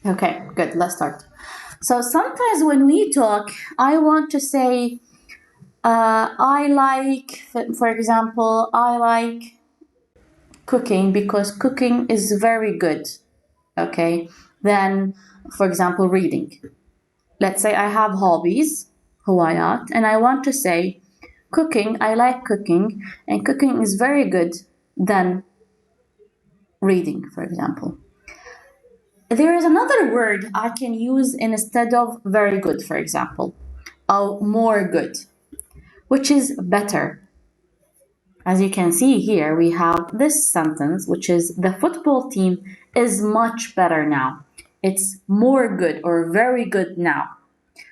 Okay, good. Let's start. So sometimes when we talk, I want to say, I like, for example, I like cooking because cooking is very good. Okay. Then, for example, reading. Let's say I have hobbies, هوايات, and I want to say cooking, I like cooking, and cooking is very good than reading, for example. There is another word I can use instead of very good, for example, or more good, which is better. As you can see here, we have this sentence, which is the football team is much better now. It's more good or very good now.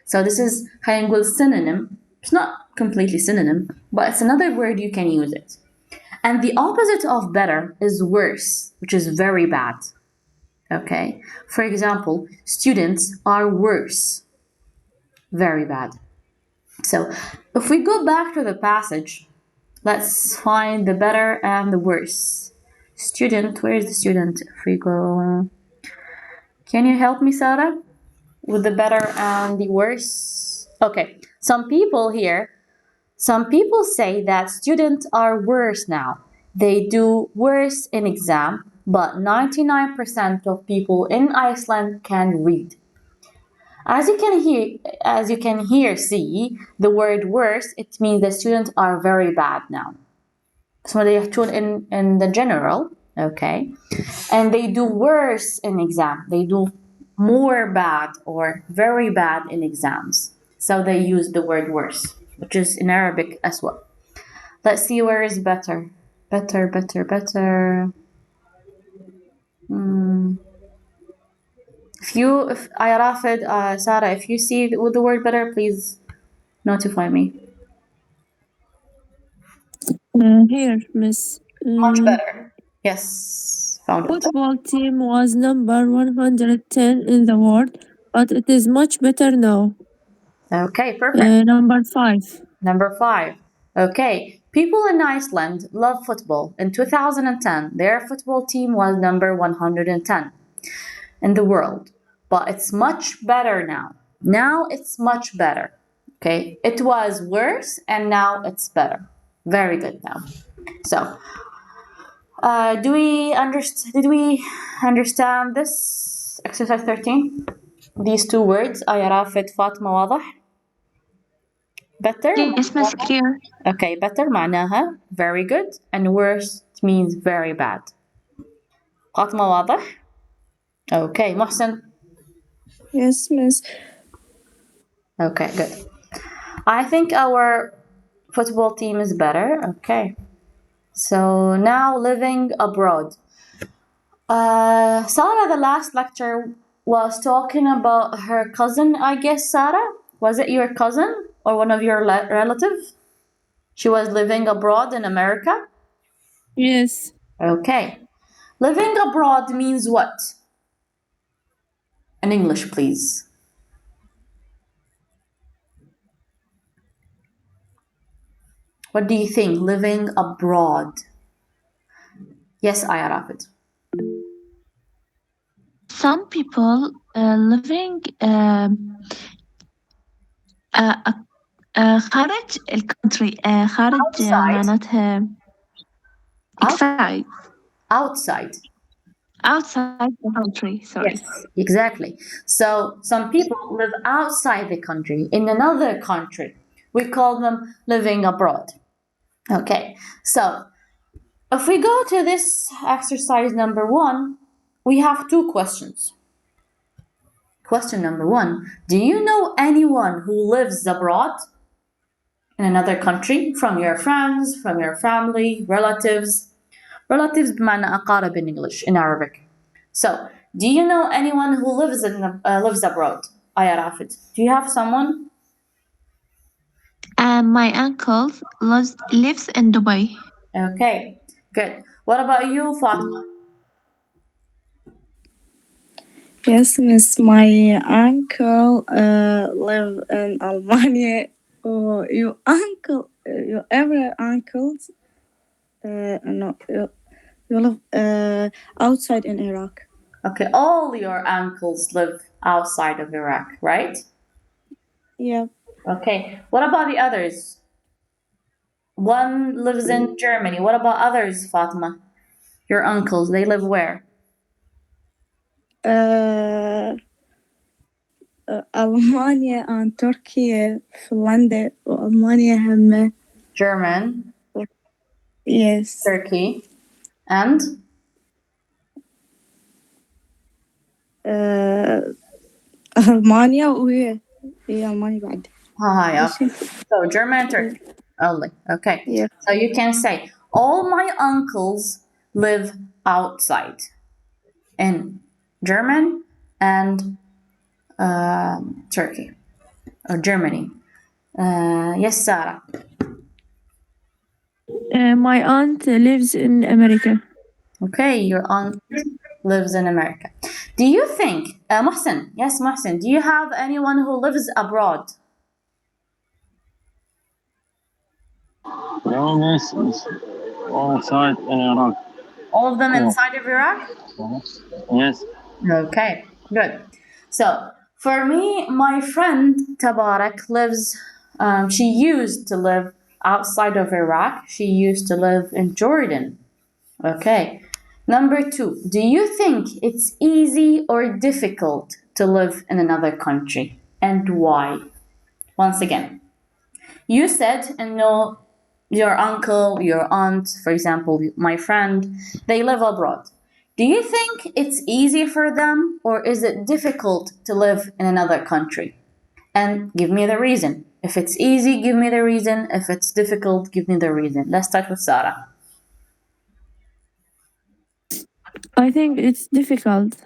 So this is خلينا نقول synonym. It's not completely synonym, but it's another word you can use it. And the opposite of better is worse, which is very bad. Okay? For example, students are worse. Very bad. So if we go back to the passage, let's find the better and the worse. Student, where is the student? If we go, can you help me, Sarah, with the better and the worse? Okay, some people say that students are worse now. They do worse in exam, but 99% of people in Iceland can read. As you can hear, see the word worse. It means the students are very bad now. So they tune in the general, okay, and they do worse in exam. They do more bad or very bad in exams. So they use the word worse, which is in Arabic as well. Let's see where is better. Better, better, better. If I Rafid, Sarah, if you see with the word better, please notify me. Here, Miss. Much better. Yes, found it. Football team was number 110 in the world, but it is much better now. Okay, perfect. Number 5. Number 5. Okay, people in Iceland love football. In 2010, their football team was number 110 in the world, but it's much better now. Now it's much better. Okay, it was worse and now it's better. Very good now. So, did we understand this exercise 13? These two words, آية رافد فاطمة واضح؟ Better? Yes, Miss, clear. Okay, better معناها very good and worse means very bad. فاطمة واضح؟ Okay, محسن? Yes, Miss. Okay, good. I think our football team is better. Okay. So now living abroad. Sarah, the last lecture was talking about her cousin, I guess, Sarah? Was it your cousin or one of your relatives? She was living abroad in America? Yes. Okay. Living abroad means what? In English, please. What do you think? Living abroad. Yes, Aya Rafid. Some people living خارج الكونتري خارج Outside. معناتها Outside. outside the country, sorry. Yes, exactly. So some people live outside the country, in another country. We call them living abroad. Okay, so if we go to this exercise number 1, we have 2 questions. Question number 1, do you know anyone who lives abroad? In another country? From your friends, from your family, relatives? Relatives بمعنى أقارب in English, in Arabic. So, do you know anyone who lives abroad? Aya Rafid. Do you have someone? My uncle lives in Dubai. Okay, good. What about you, Fatima? Yes, Miss. My uncle live in Albania. Oh, your uncle, your every uncles, no, you live outside in Iraq. Okay, all your uncles live outside of Iraq, right? Yeah. Okay, what about the others? One lives in Germany. What about others, Fatima? Your uncles, they live where? ألمانيا and تركيا فنلندا وألمانيا هم. German, Yes. Turkey, and ألمانيا وهي ألمانيا بعد. yeah. So German and Turkey only. Okay. Yeah. So you can say all my uncles live outside in German and Turkey or Germany. Yes, Sarah. My aunt lives in America. Okay, your aunt lives in America. Do you think, Mohsen? Yes, Mohsen. Do you have anyone who lives abroad? No, miss, it's all side in Iraq. All of them Oh. inside of Iraq? Yes. Okay, good. So for me, my friend Tabarak lives, she used to live outside of Iraq. She used to live in Jordan. Okay. Number 2, do you think it's easy or difficult to live in another country? And why? Once again, you said, no, your uncle, your aunt, for example, my friend, they live abroad. Do you think it's easy for them or is it difficult to live in another country? And give me the reason. If it's easy, give me the reason. If it's difficult, give me the reason. Let's start with Sarah. I think it's difficult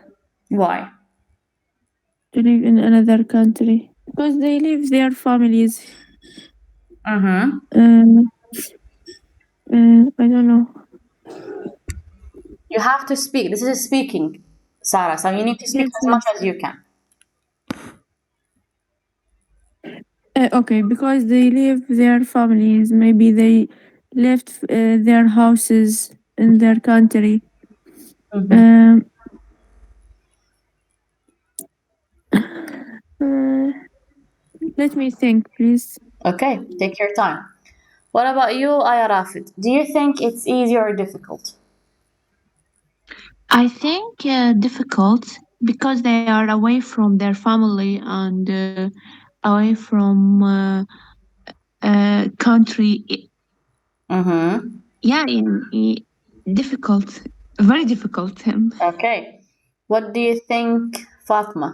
Why? to live in another country because they leave their families. Mm-hmm. I don't know. You have to speak. This is speaking, Sarah. So you need to speak Yes, as much yes. as you can. Okay, because they leave their families. Maybe they left their houses in their country. Mm-hmm. Let me think, please. Okay, take your time. What about you, Aya Rafid? Do you think it's easy or difficult? I think difficult because they are away from their family and away from country. Mm-hmm. Yeah, difficult, very difficult. Okay. What do you think, Fatma?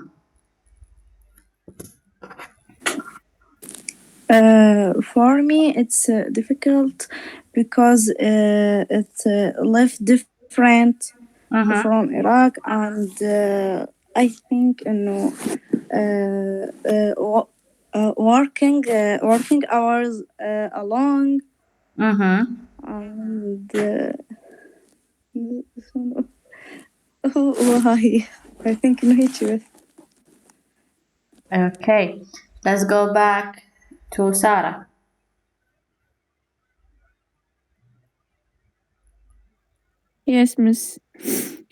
For me, it's difficult because it's life different Mm-hmm. from Iraq, and I think working hours along Mm-hmm. and why I think nature. Okay. Let's go back to Sarah. Yes, miss.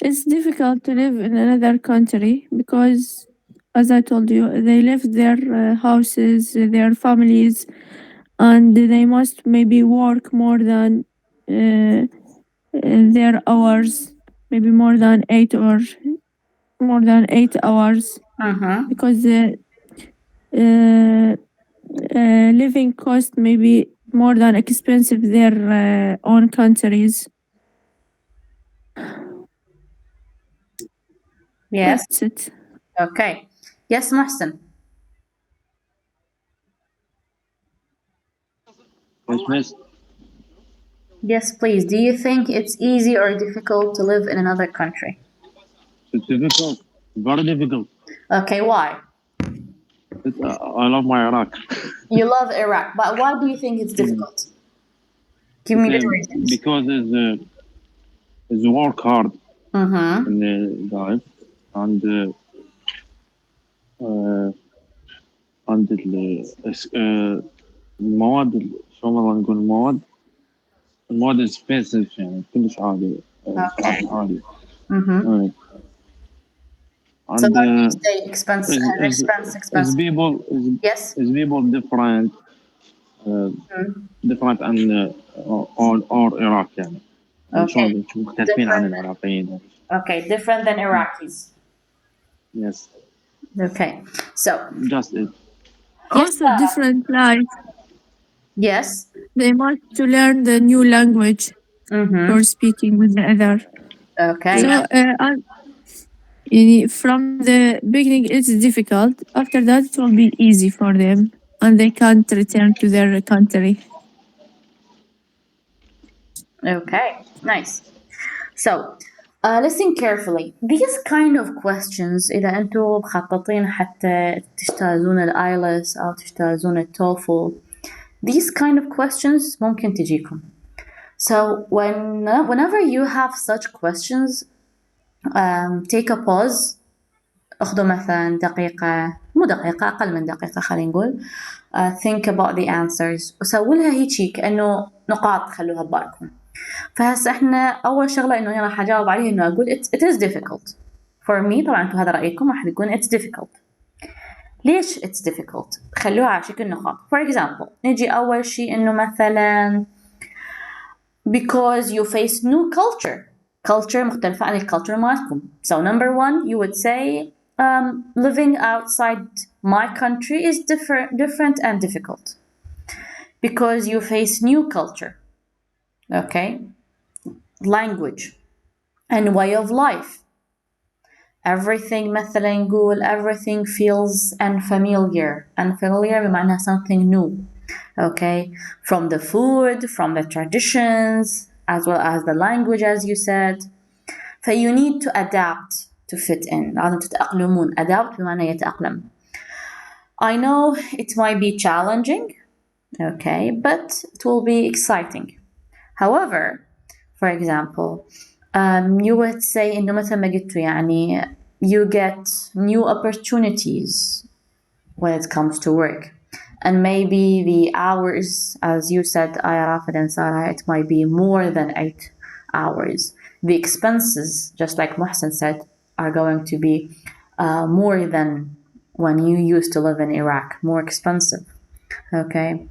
It's difficult to live in another country because, as I told you, they left their houses, their families, and they must maybe work more than their hours, maybe more than 8 hours, Mm-hmm. because the living cost maybe more than expensive their own countries. Yes. That's it. Okay. Yes, Mohsen. Yes, miss. Yes, please. Do you think it's easy or difficult to live in another country? It's difficult. Very difficult. Okay, why? I love my Iraq. You love Iraq, but why do you think it's difficult? Give me the reasons. Because it's work hard Mm-hmm. in the life and المواد شو ما نقول المواد expensive يعني كلش عالية. Okay. سعرها عالي. Mm-hmm. آه. So and how do you say expense? is, Expense, is expensive. people Yes. is people different different عن or Iraq يعني شلون Okay. مختلفين عن Different. العراقيين. Okay, different than Iraqis. Yes, Okay. So just it. yes, Also different life. yes. They must to learn the new language Mm-hmm. for speaking with the other. Okay. So from the beginning it's difficult. After that it will be easy for them and they can't return to their country. Okay. Nice. So, listen carefully. These kind of questions إذا أنتم مخططين حتى تجتازون الآيلتس أو تجتازون التوفل, these kind of questions ممكن تجيكم. So whenever you have such questions, take a pause. اخذوا مثلا دقيقة, مو دقيقة, أقل من دقيقة خلينا نقول. Think about the answers. وسووا لها هيجي كأنه نقاط خلوها ببالكم. فهسه احنا أول شغلة إنه أنا راح أجاوب عليها إنه أقول it is difficult. For me طبعا أنتم هذا رأيكم, راح تقولون it's difficult. ليش it's difficult؟ خلوها على شكل نقاط. For example, نجي أول شيء إنه مثلا because you face new culture مختلفة عن الculture مالكم. So number one, you would say living outside my country is different and difficult because you face new culture, okay, language and way of life. Everything مثلا نقول everything feels unfamiliar بمعنى something new, okay, from the food, from the traditions, as well as the language as you said. So you need to adapt to fit in. لازم تتأقلمون. adapt بمعنى يتأقلم. I know it might be challenging, okay, but it will be exciting. However, for example, you would say إنه مثل ما قلتوا يعني you get new opportunities when it comes to work. And maybe the hours, as you said, Rafid and Sarah, it might be more than 8 hours. The expenses, just like Mohsen said, are going to be more than when you used to live in Iraq, more expensive. Okay.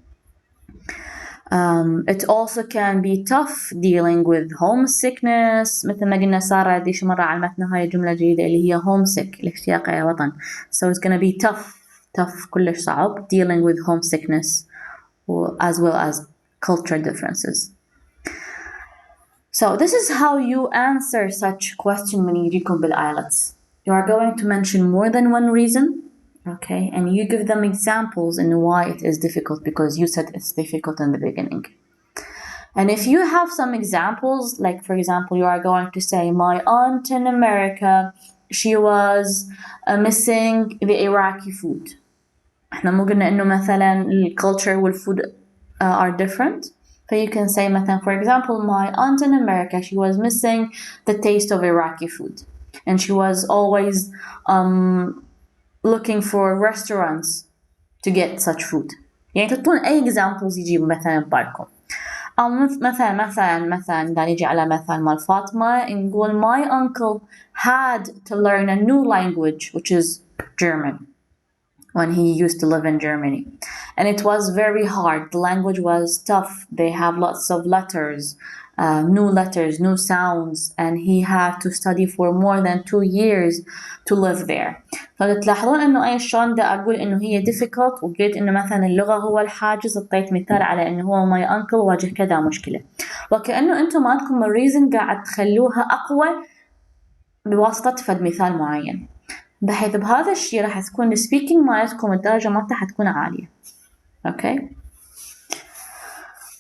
It also can be tough dealing with homesickness. مثل ما قلنا سارة ديش مرة على المتن هاي الجملة الجديدة اللي هي homesick, الاشتياق إلى الوطن. So it's gonna be tough كلش صعب dealing with homesickness as well as culture differences. So this is how you answer such question when يجيكم بالIELTS. You are going to mention more than one reason, okay, and you give them examples in why it is difficult because you said it's difficult in the beginning. And if you have some examples, like for example, you are going to say, my aunt in America, she was missing the Iraqi food. احنا مو قلنا انه مثلا culture والfood are different. So you can say مثلا, for example, my aunt in America, she was missing the taste of Iraqi food. And she was always looking for restaurants to get such food. يعني تعطون أي examples يجيب مثلا ببالكم. أو مثلا إذا نيجي على مثل مال فاطمة نقول my uncle had to learn a new language which is German when he used to live in Germany. And it was very hard. The language was tough. They have lots of letters, new sounds, and he had to study for more than 2 years to live there. فتلاحظون إنه أي شلون دا أقول إنه هي difficult وقلت إنه مثلا اللغة هو الحاجز. أعطيت مثال على إنه هو my uncle واجه كذا مشكلة. وكأنه أنتم عندكم الريزن قاعد تخلوها أقوى بواسطة فد مثال معين. بحيث بهذا الشيء راح تكون السبيكينج مالتكم الدرجة مالتها حتكون عالية. Okay.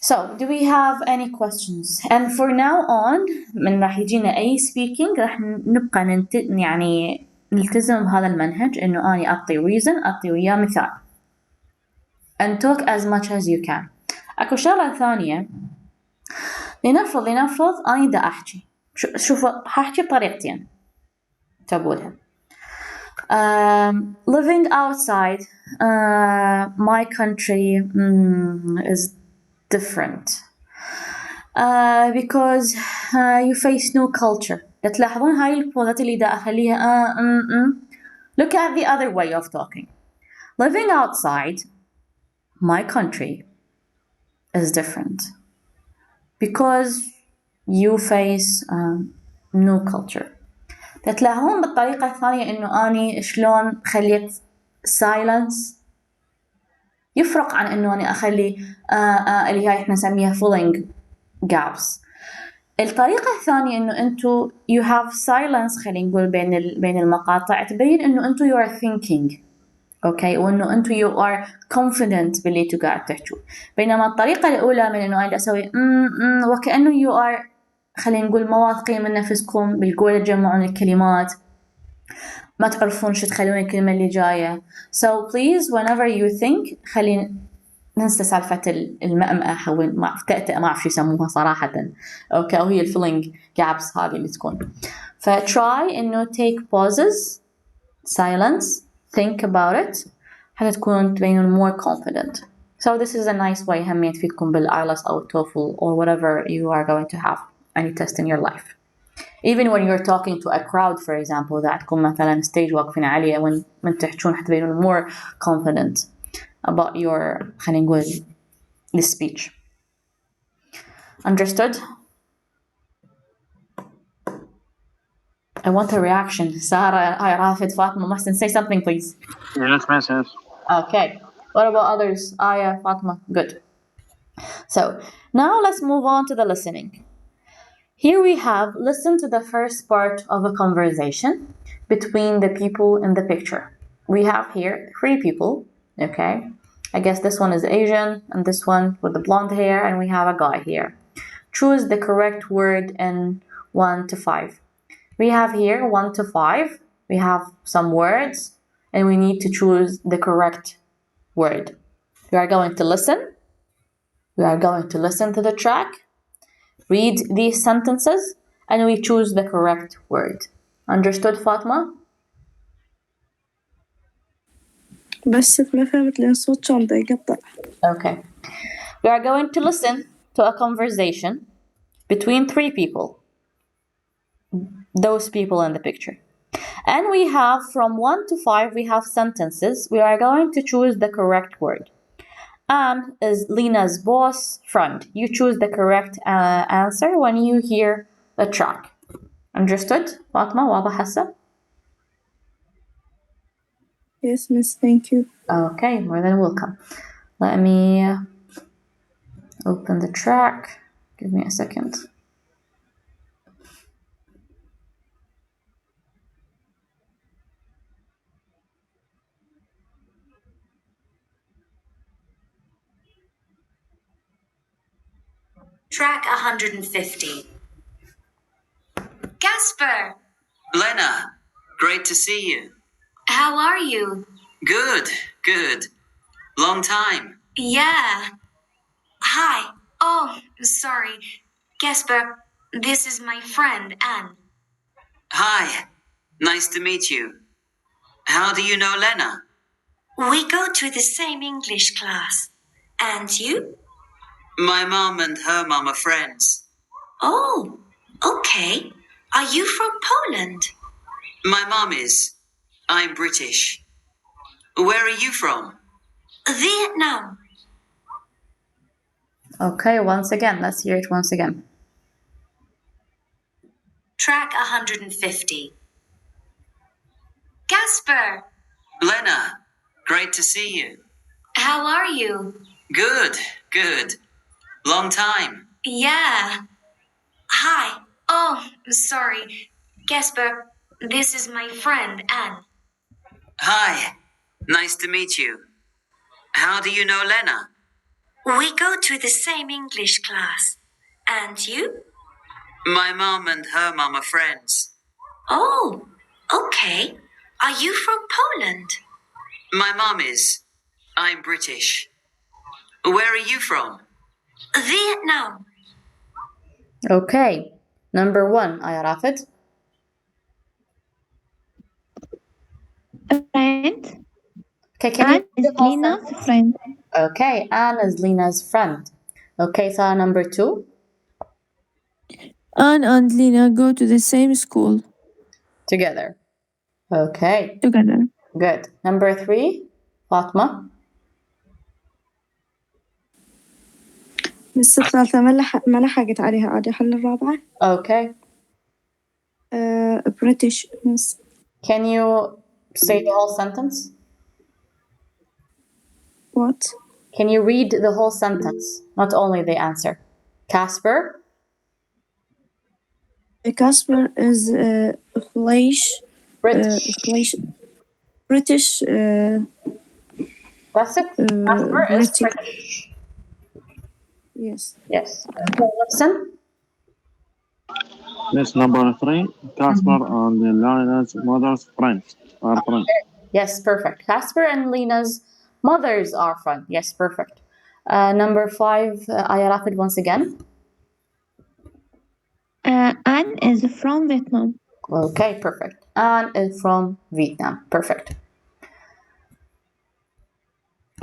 So, do we have any questions? And for now on, من راح يجينا أي speaking راح نبقى يعني نلتزم بهذا المنهج إنه أنا أعطي reason أعطي وياه مثال. And talk as much as you can. أكو شغلة ثانية. لنفرض أنا دا أحكي. شوفوا حاحكي بطريقتين. تقولها. Living outside my country is different because you face new culture. تلاحظون هاي البوزات اللي دا أخليها Look at the other way of talking. Living outside my country is different because you face new culture. تتلاقون بالطريقة الثانية إنه أني شلون خليت silence يفرق عن إنه أنا أخلي اللي هاي إحنا نسميها filling gaps. الطريقة الثانية إنه أنتو you have silence خلينا نقول بين المقاطع تبين إنه أنتو you are thinking أوكي وإنه أنتو you are confident باللي أنتو قاعد تحكوا. بينما الطريقة الأولى من إنه أنا أسوي وكأنه you are خلينا نقول ما واثقين من نفسكم بالقولة تجمعون الكلمات ما تعرفون شو تخلون الكلمة اللي جاية. So please whenever you think خلينا ننسى سالفة المأمأة أو ما أعرف شو يسموها صراحة أوكي أو هي filling gaps هذه اللي تكون. فتry إنه take pauses silence think about it حتى تكونوا تبينون more confident. So this is a nice way هم تفيدكم بالIELTS أو TOEFL or whatever you are going to have any test in your life. Even when you're talking to a crowd for example إذا عندكم مثلا stage واقفين عليه when تحجون حتبينون more confident about your خلينا نقول the speech. Understood? I want a reaction. Sarah, Rafid, Fatima, Mohsen, say something please. Yes, miss, yes. Okay. What about others? Aya, Fatima, good. So now let's move on to the listening. Here we have listen to the first part of a conversation between the people in the picture. We have here 3 people, okay? I guess this one is Asian and this one with the blonde hair and we have a guy here. Choose the correct word in 1 to 5. We have here 1 to 5. We have some words and we need to choose the correct word. We are going to listen. We are going to listen to the track, read these sentences, and we choose the correct word. Understood, Fatma? بس ما فهمت ليه الصوت شلون دا يقطع. Okay. We are going to listen to a conversation between 3 people. Those people in the picture. And we have from 1 to 5, we have sentences. We are going to choose the correct word. Anne is Lena's boss friend. You choose the correct answer when you hear the track. Understood? Fatma, واضح هسه? Yes, miss, thank you. Okay, more than welcome. Let me open the track. Give me a second. Track 150. Casper, Lena, great to see you. how are you? Good, good. Long time. Yeah. Hi. Oh, sorry. Casper, this is my friend, Anne. Hi, nice to meet you. How do you know Lena? We go to the same English class. And you? My mom and her mom are friends. Oh, okay. Are you from Poland? My mom is. I'm British. Where are you from? Vietnam. Okay, once again, let's hear it once again. Track 150. Casper, Lena, great to see you. how are you? Good, good. Long time. Yeah. Hi. Oh, sorry. Casper, this is my friend, Anne. Hi, nice to meet you. How do you know Lena? We go to the same English class. And you? My mom and her mom are friends. Oh, okay. Are you from Poland? My mom is. I'm British. Where are you from? Vietnam. Okay, number 1, Aya Rafid. Friend. Okay, can Anne you is Lena's friend. Okay, Anne is Lena's friend. Okay, so number 2. Anne and Lena go to the same school Together. Okay. together. Good. Number 3, Fatma. بس الثالثة ما لحقت عليها عادي. حل الرابعة. Okay. British miss. Can you say the whole sentence? What? Can you read the whole sentence, not only the answer? Casper. Casper is British. British. That's it. Casper is British. British. Yes. Yes. Listen. Miss number 3, Casper and Lina's mother's friends are friends. Yes, perfect. Casper and Lena's mothers are friends. Yes, perfect. Number 5, Aya Rafid once again. Anne is from Vietnam. Okay, perfect. Anne is from Vietnam. Perfect.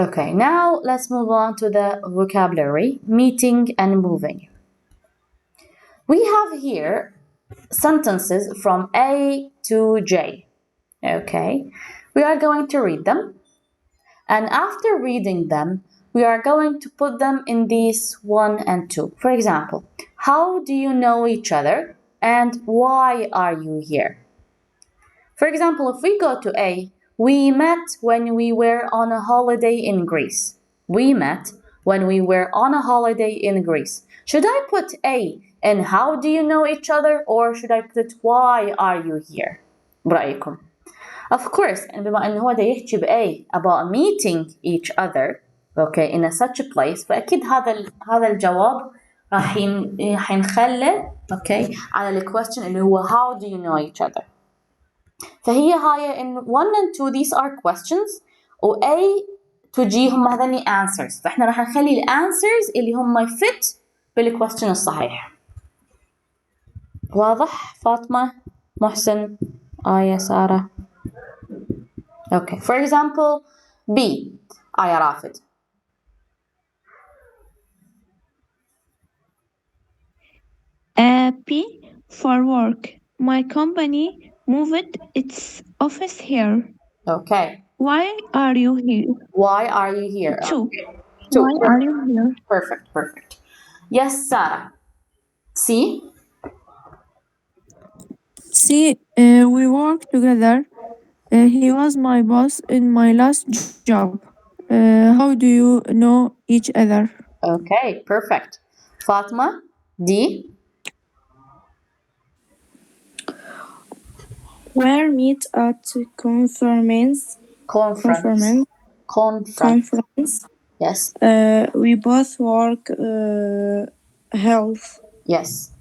Okay, now let's move on to the vocabulary, meeting and moving. We have here sentences from A to J. Okay, we are going to read them. And after reading them, we are going to put them in these 1 and 2. For example, how do you know each other and why are you here? For example, if we go to A, we met when we were on a holiday in Greece. We met when we were on a holiday in Greece. Should I put A in how do you know each other or should I put why are you here? برأيكم. Of course, بما أنه هو ده يحكي ب A about meeting each other, okay, in a such a place, فأكيد هذا الجواب راح ينخلى okay على الquestion اللي هو how do you know each other. فهي هاي in 1 and 2 these are questions و A to G هم هذني answers. فإحنا راح نخلي الanswers اللي هم fit بالquestion الصحيح. واضح فاطمة؟ محسن؟ آية؟ سارة؟ Okay, for example, B, Aya Rafid. P for work. My company moved its office here. Okay. Why are you here? Why are you here? Two. Two. Why are you here? Perfect, perfect. Yes, Sarah. C. See, we work together. He was my boss in my last job. How do you know each other? Okay, perfect. Fatma. D. Where meet at conference. Conference. Yes. We both work health. Yes.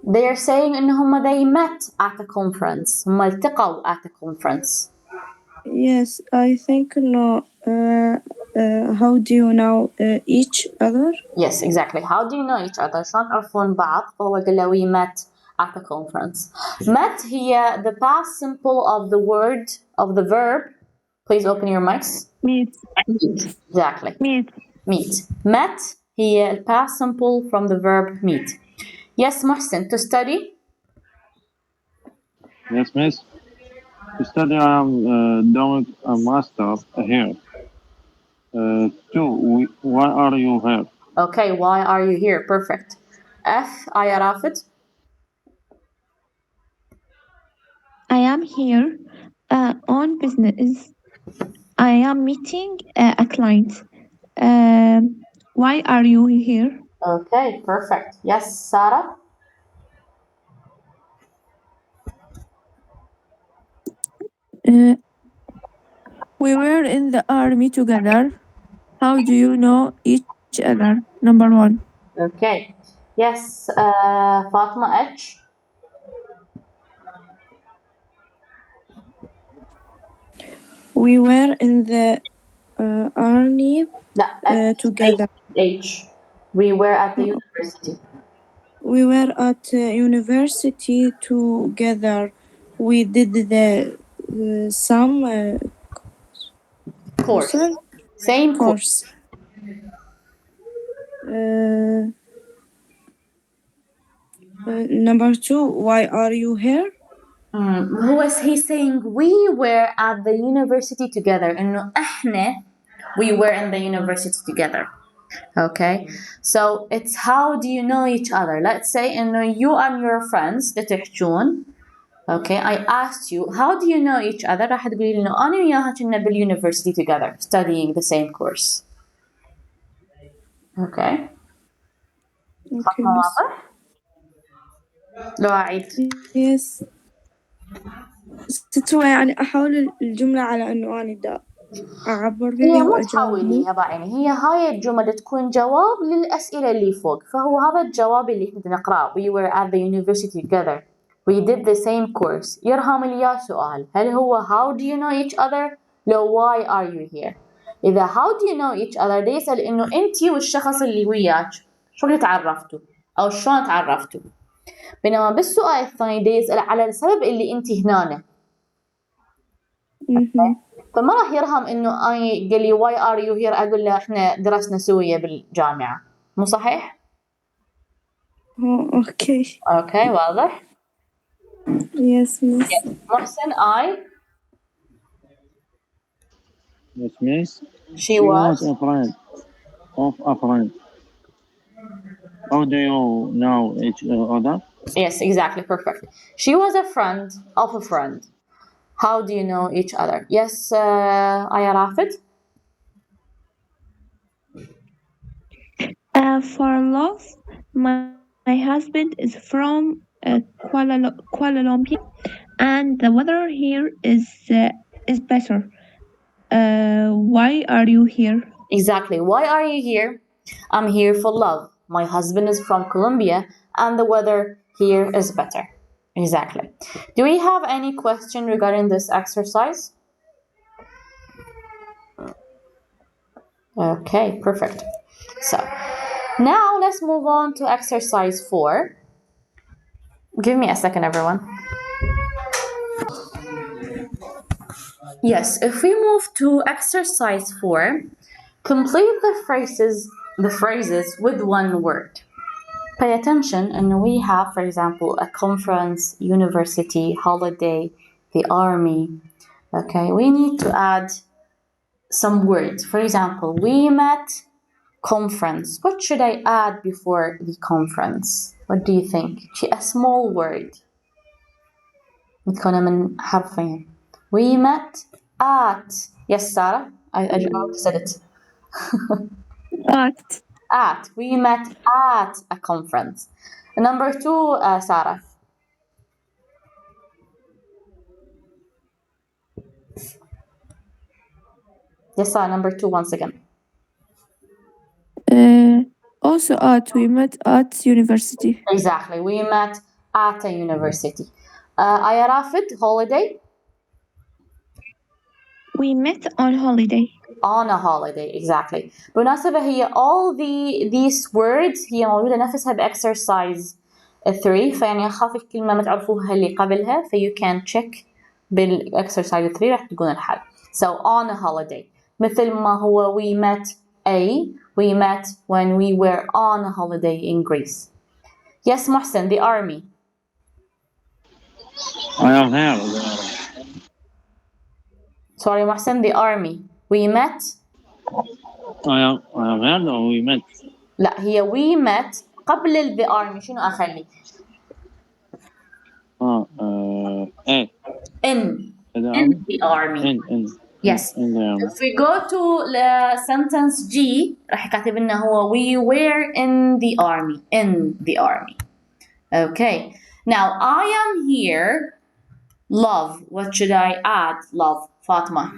They are saying إنهم they met at a conference. هم التقوا at a conference. Yes, I think no. How do you know each other? Yes, exactly. How do you know each other? شلون تعرفون بعض؟ فهو قال له we met at a conference. Met هي the past simple of the word of the verb. Please open your mics. Meet. Exactly. Meet. Met هي the past simple from the verb meet. Yes, Mohsen, to study? Yes, miss. To study, I am doing a master here. 2, why are you here? Okay, why are you here? Perfect. F, Aya Rafid. I am here on business. I am meeting a client. Why are you here? Okay, perfect. Yes, Sarah? We were in the army together. How do you know each other? Number 1. Okay. Yes, Fatma H. We were in the army together. H. We were at the university. We were at university together. We did the some Course. Same course. Number 2, why are you here? he's saying we were at the university together. إنه إحنا we were in the university together. Okay, so it's how do you know each other? Let's say إنه you and your friends تحجون. Okay, I asked you how do you know each other؟ راح تقولي لي إنه أنا وياها كنا بالuniversity together studying the same course. Okay. Okay, فاهمة miss. واضح؟ لو أعيد. Yes. ستوى يعني أحول الجملة على إنه أنا دا أعبر هي بها مو وأجاوب. تحوليها بعيني، هي هاي الجمل تكون جواب للأسئلة اللي فوق، فهو هذا الجواب اللي احنا نقرأه. We were at the university together. We did the same course. يرهم لي سؤال، هل هو how do you know each other؟ لو why are you here؟ إذا how do you know each other ده يسأل إنه أنت والشخص اللي وياك شلون تعرفتوا أو شلون تعرفتوا. بينما بالسؤال الثاني ده يسأل على السبب اللي أنت هنا. فما راح يرهم انه اي قال لي واي ار يو هير اقول له احنا درسنا سويا بالجامعه، مو صحيح؟ اوكي. اوكي واضح؟ Yes, miss. محسن I Yes, miss. she was a friend of a friend. How do you know each other? yes exactly perfect. She was a friend of a friend. How do you know each other? Yes آية رافد. For love, my husband is from Kuala Lumpur, and the weather here is better. Why are you here? Exactly. Why are you here? I'm here for love. My husband is from Colombia and the weather here is better. Exactly. Do we have any question regarding this exercise? Okay, perfect. So now let's move on to exercise 4. Give me a second, everyone. Yes, if we move to exercise 4, complete the phrases with one word. Pay attention, and we have, for example, a conference, university, holiday, the army. Okay, we need to add some words. For example, we met conference. What should I add before the conference? What do you think? A small word. متكونة من حرفين. We met at. Yes, Sarah? I said it. At. We met at a conference. Number 2, Sarah. Yes, Sarah, number 2 once again. Also we met at university. Exactly. We met at a university. Aya Rafid, holiday? We met on holiday. On a holiday, exactly. بالمناسبة هي all these words هي موجودة نفسها بexercise 3 فيعني أخاف الكلمة ما تعرفوها اللي قبلها you can check بالexercise 3 راح تكون الحل. So on a holiday مثل ما هو we met when we were on a holiday in Greece. Yes, Mohsen, the army. I am here. Sorry, Mohsen, the army. We met. I am here or we met? لا هي we met قبل the army شنو أخلي؟ إيه. In the army. In. Yes. In the army. If we go to sentence G راح يكتب لنا هو we were in the army. In the army. Okay. Now I am here. Love. What should I add? Love. Fatma.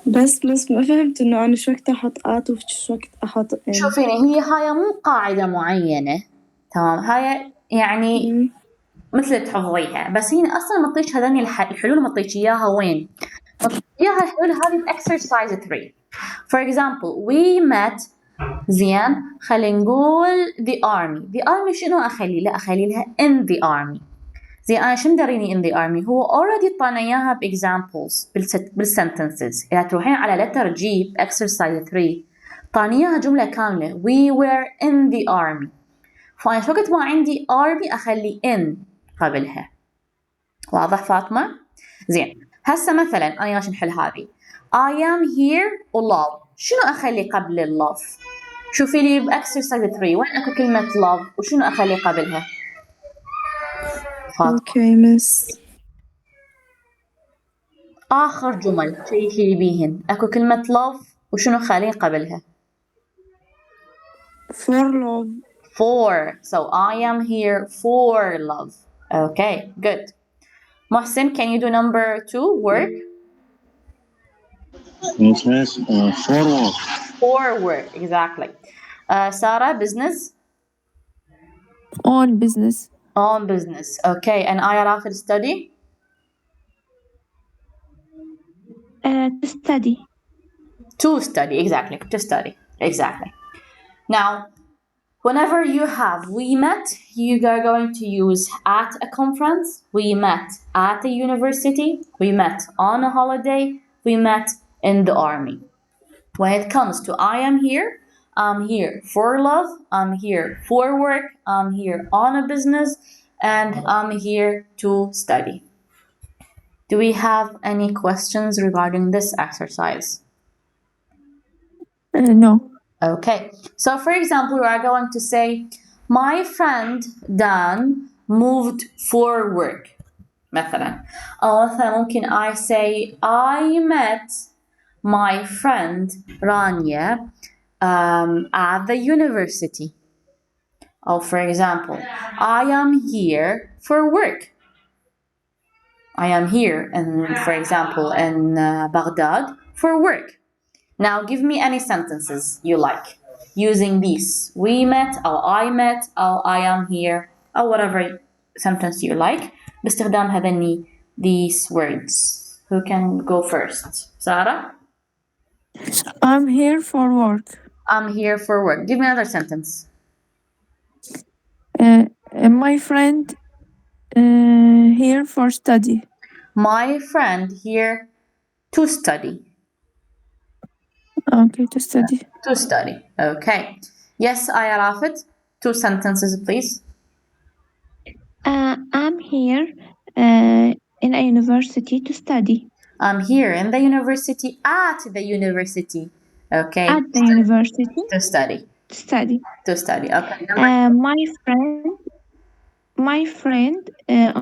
بس ما فهمت إنه أنا شو وقت أحط آت وشو وقت أحط إن. شوفيني هي هاي مو قاعدة معينة تمام هاي يعني مثل تحفظيها بس هي أصلا ما تعطيش هذني الحلول ما تعطيش إياها وين؟ ما تعطيش إياها الحلول هذه exercise 3. For example we met زين خلينا نقول the army. The army شنو أخلي؟ لا أخلي لها in the army. زي أنا شو مدريني in the army هو already طانا إياها بexamples بالsentences. إذا تروحين على letter G exercise 3 طاني إياها جملة كاملة we were in the army. فأنا وقت ما عندي army أخلي in قبلها. واضح فاطمة؟ زين هسه مثلا أنا عشان نحل هذه I am here و love شنو أخلي قبل ال love؟ شوفي لي بexercise 3 وين أكو كلمة love وشنو أخلي قبلها؟ فاطمة. Okay, miss. آخر جمل شيكي لي بيهن أكو كلمة love وشنو خالين قبلها؟ For love. For. So I am here for love. Okay, good. Mohsen, can you do number 2 work? Yes, miss. Forward. For work, exactly. Sarah, business? On business. On business. Okay, and I Rafid study? To study. To study, exactly. To study, exactly. Now, whenever you have we met, you are going to use at a conference, we met at a university, we met on a holiday, we met in the army. When it comes to I am here, I'm here for love, I'm here for work, I'm here on a business, and I'm here to study. Do we have any questions regarding this exercise? No. Okay, so for example, we are going to say, my friend Dan moved for work. مثلا أو مثلا ممكن I say I met my friend Rania at the university. Or for example, I am here for work. I am here, and for example, in Baghdad for work. Now give me any sentences you like using these. We met, or I met, or I am here, or whatever sentence you like. باستخدام هذني these words. Who can go first? Sarah? I'm here for work. I'm here for work. Give me another sentence. My friend here for study. My friend here to study. Okay, to study. To study. Okay. Yes, Aya Rafid. 2 sentences, please. I'm here in a university to study. I'm here in the university, at the university. Okay. At the university To study. to study. To study. Okay. My friend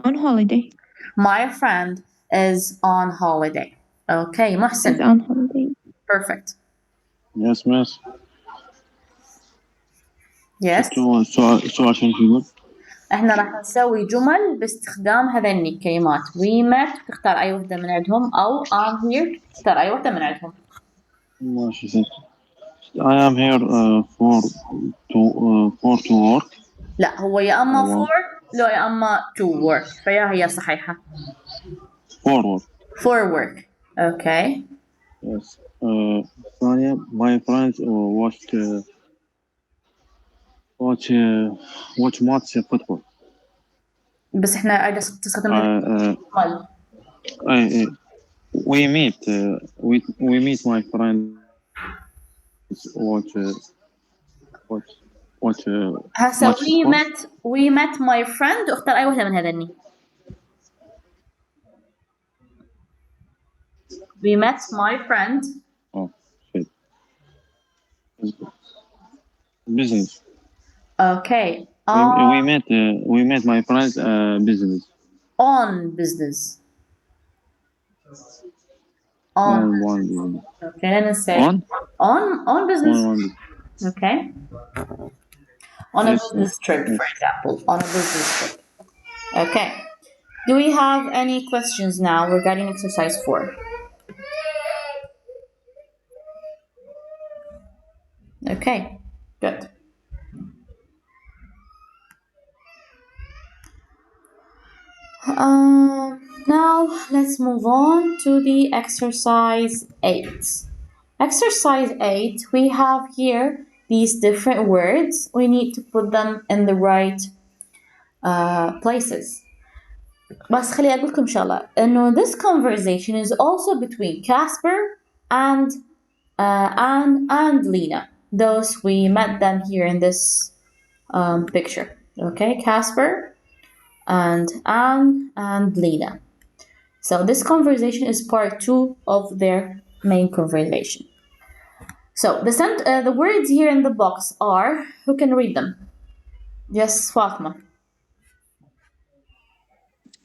on holiday. My friend is on holiday. Okay. Is Mohsen. on holiday. Perfect. Yes, miss. Yes. سؤال شنو يقول؟ احنا راح نسوي جمل باستخدام هذني الكلمات. We met تختار أي وحدة من عندهم أو I'm here تختار أي وحدة من عندهم. ماشي ست. I am here for to work. لا هو يا أما for لو يا أما to work فيا هي صحيحة. For work. For work. Okay. Yes. ثانية my friends watch match football. بس احنا عايزة تستخدم جمل. we meet my friends watch هسا match sport. we met my friend واختار أي وحدة من هذني. We met my friend. Oh, shit. Business. Okay. We met my friends business. On business. On. One business. Okay, let's say on business. On Okay. On a Yes, business trip, yes. for example. On a business trip. Okay. Do we have any questions now regarding exercise 4? Okay, good. Now let's move on to the exercise 8. Exercise 8, we have here these different words. We need to put them in the right places. بس خلي أقول لكم شغلة إنه this conversation is also between Casper and Anne and Lena. Those we met them here in this picture. Okay, Casper and Anne and Lena. So this conversation is part 2 of their main conversation. So the words here in the box are, who can read them? Yes, Fatma.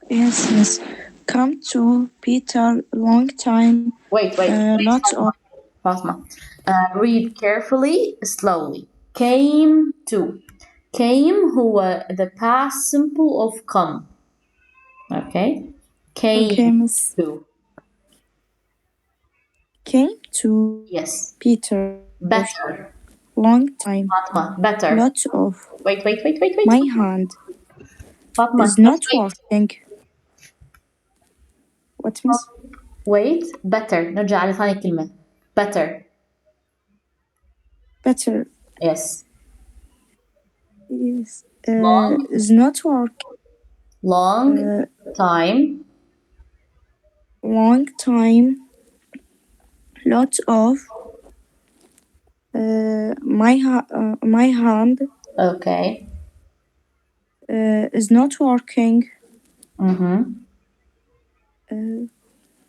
Yes, Miss. Come to Peter, long time. Wait. Lots of Fatma. Read carefully, slowly. Came to. Came هو the past simple of come. Okay? Came okay, Miss. to. Came to Yes. Peter, Better. long time. Fatma. Better. Lots of Wait. my hand Fatma. is not just wait. working. What, Miss? Wait. Better. نرجع على ثاني كلمة. Better. Better. Yes. Yes. Long. Is not working. Long time. Long time. Lots of my hand Okay. is not working. Mm-hmm.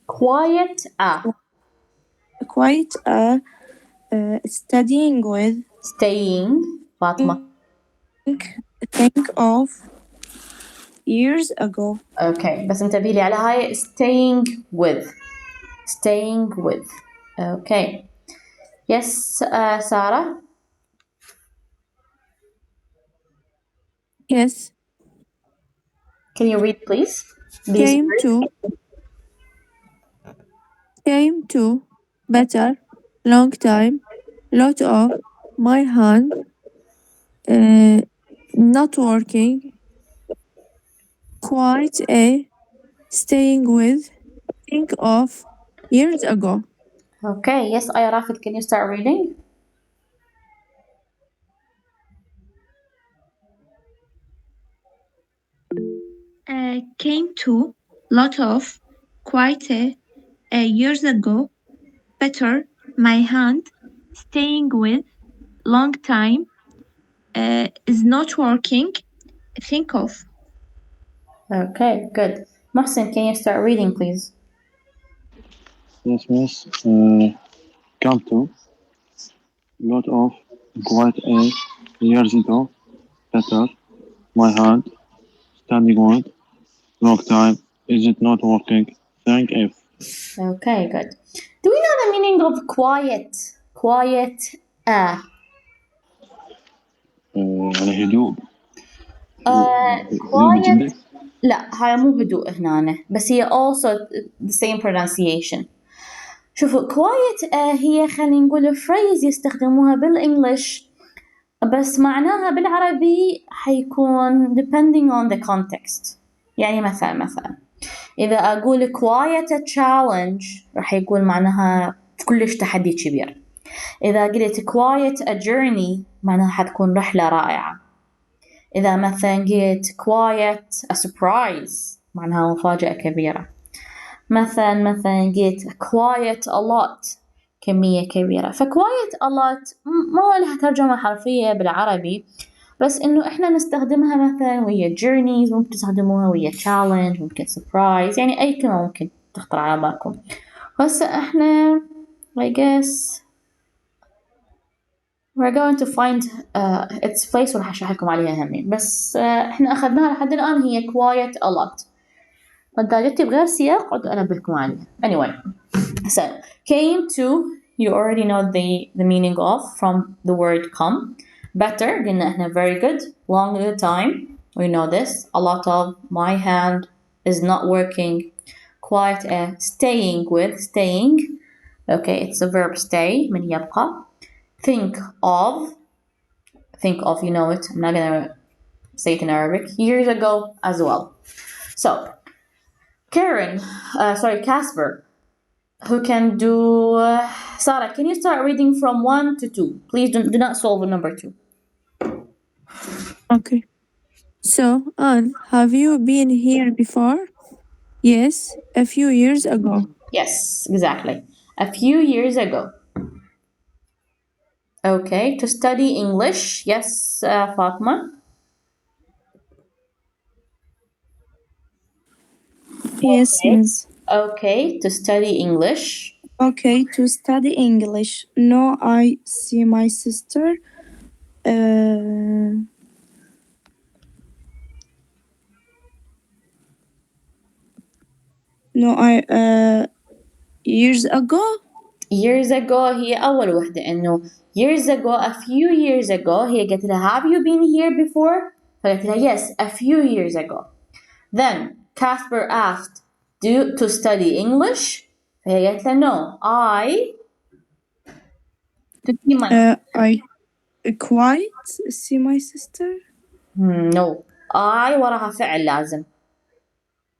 Quiet. Quite studying with. Staying. Fatma. Think of years ago. Okay. بس انتبهي لي على هاي staying with. Staying with. Okay. Yes, Sarah. Yes. Can you read, please? These words? Came to, better, long time, lot of, my hand, not working, quite a, staying with, think of, years ago. Okay. Yes, Aya Rafid, can you start reading? Came to, lot of, quite a years ago, better, my hand, staying with, long time, is not working, think of. Okay, good. Mohsen, can you start reading, please? Yes, Miss. Come to. Lot of. Quite a. Years ago. Better. My hand. Standing with. Long time. Is it not working? Thank if. Okay, good. Do we know the meaning of quiet? Quiet. يعني هدوء. هدوء Quiet. جدا. لا هاي مو هدوء هنا بس هي also the same pronunciation. شوفوا quiet هي خلينا نقول phrase يستخدموها بالإنجليش بس معناها بالعربي حيكون depending on the context. يعني مثلا إذا أقول quiet a challenge راح يكون معناها كلش تحدي كبير. إذا قلت quiet a journey معناها حتكون رحلة رائعة. إذا مثلا قلت quiet a surprise معناها مفاجأة كبيرة. مثلا قلت quiet a lot كمية كبيرة. quiet a lot ما لها ترجمة حرفية بالعربي بس إنه إحنا نستخدمها مثلا ويا journeys ممكن تستخدموها ويا challenge ممكن surprise يعني أي كلمة ممكن تخطر على بالكم. هسه إحنا I guess we're going to find its place وراح أشرح لكم عليها همين بس إحنا أخذناها لحد الآن هي quiet a lot. فإذا جبتي بغير سياق أقعد أنبهكم عليها. Anyway, so came to you already know the meaning of from the word come. Better قلنا إحنا very good. Long time we know this. A lot of my hand is not working. Quite a staying with staying. Okay, it's a verb stay من يبقى. Think of you know it. I'm not gonna say it in Arabic. Years ago as well. So Casper, who can do Sarah, can you start reading from 1 to 2? Please do not solve number 2. Okay. So, Anne, have you been here before? Yes, a few years ago. Yes, exactly. A few years ago. Okay, to study English. Yes, Fatma. Yes, Miss. Okay, to study English. Okay, to study English. No, I see my sister. Uh, no, I years ago. Years ago هي أول وحدة إنه years ago a few years ago هي قالت لها have you been here before؟ فقالت لها yes a few years ago. Then Casper asked to study English فهي قالت له no I to see my I quite see my sister. no I وراها فعل لازم.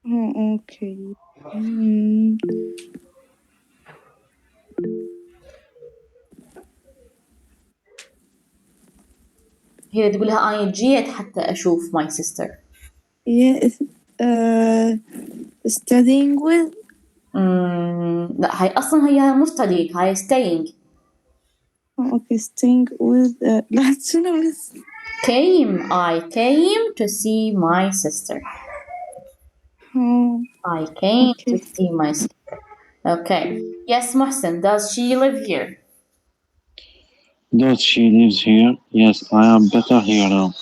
Oh, okay. Hmm. هي تقول لها I جيت حتى أشوف my sister. Yes. Studying with. لا هاي أصلا هي مو studying هاي staying. Oh, okay, staying with. لا شنو بس. I came to see my sister. Oh, I came to okay. see my sister. Okay. Yes, Mohsen, does she live here? Does she lives here? Yes, I am better here now.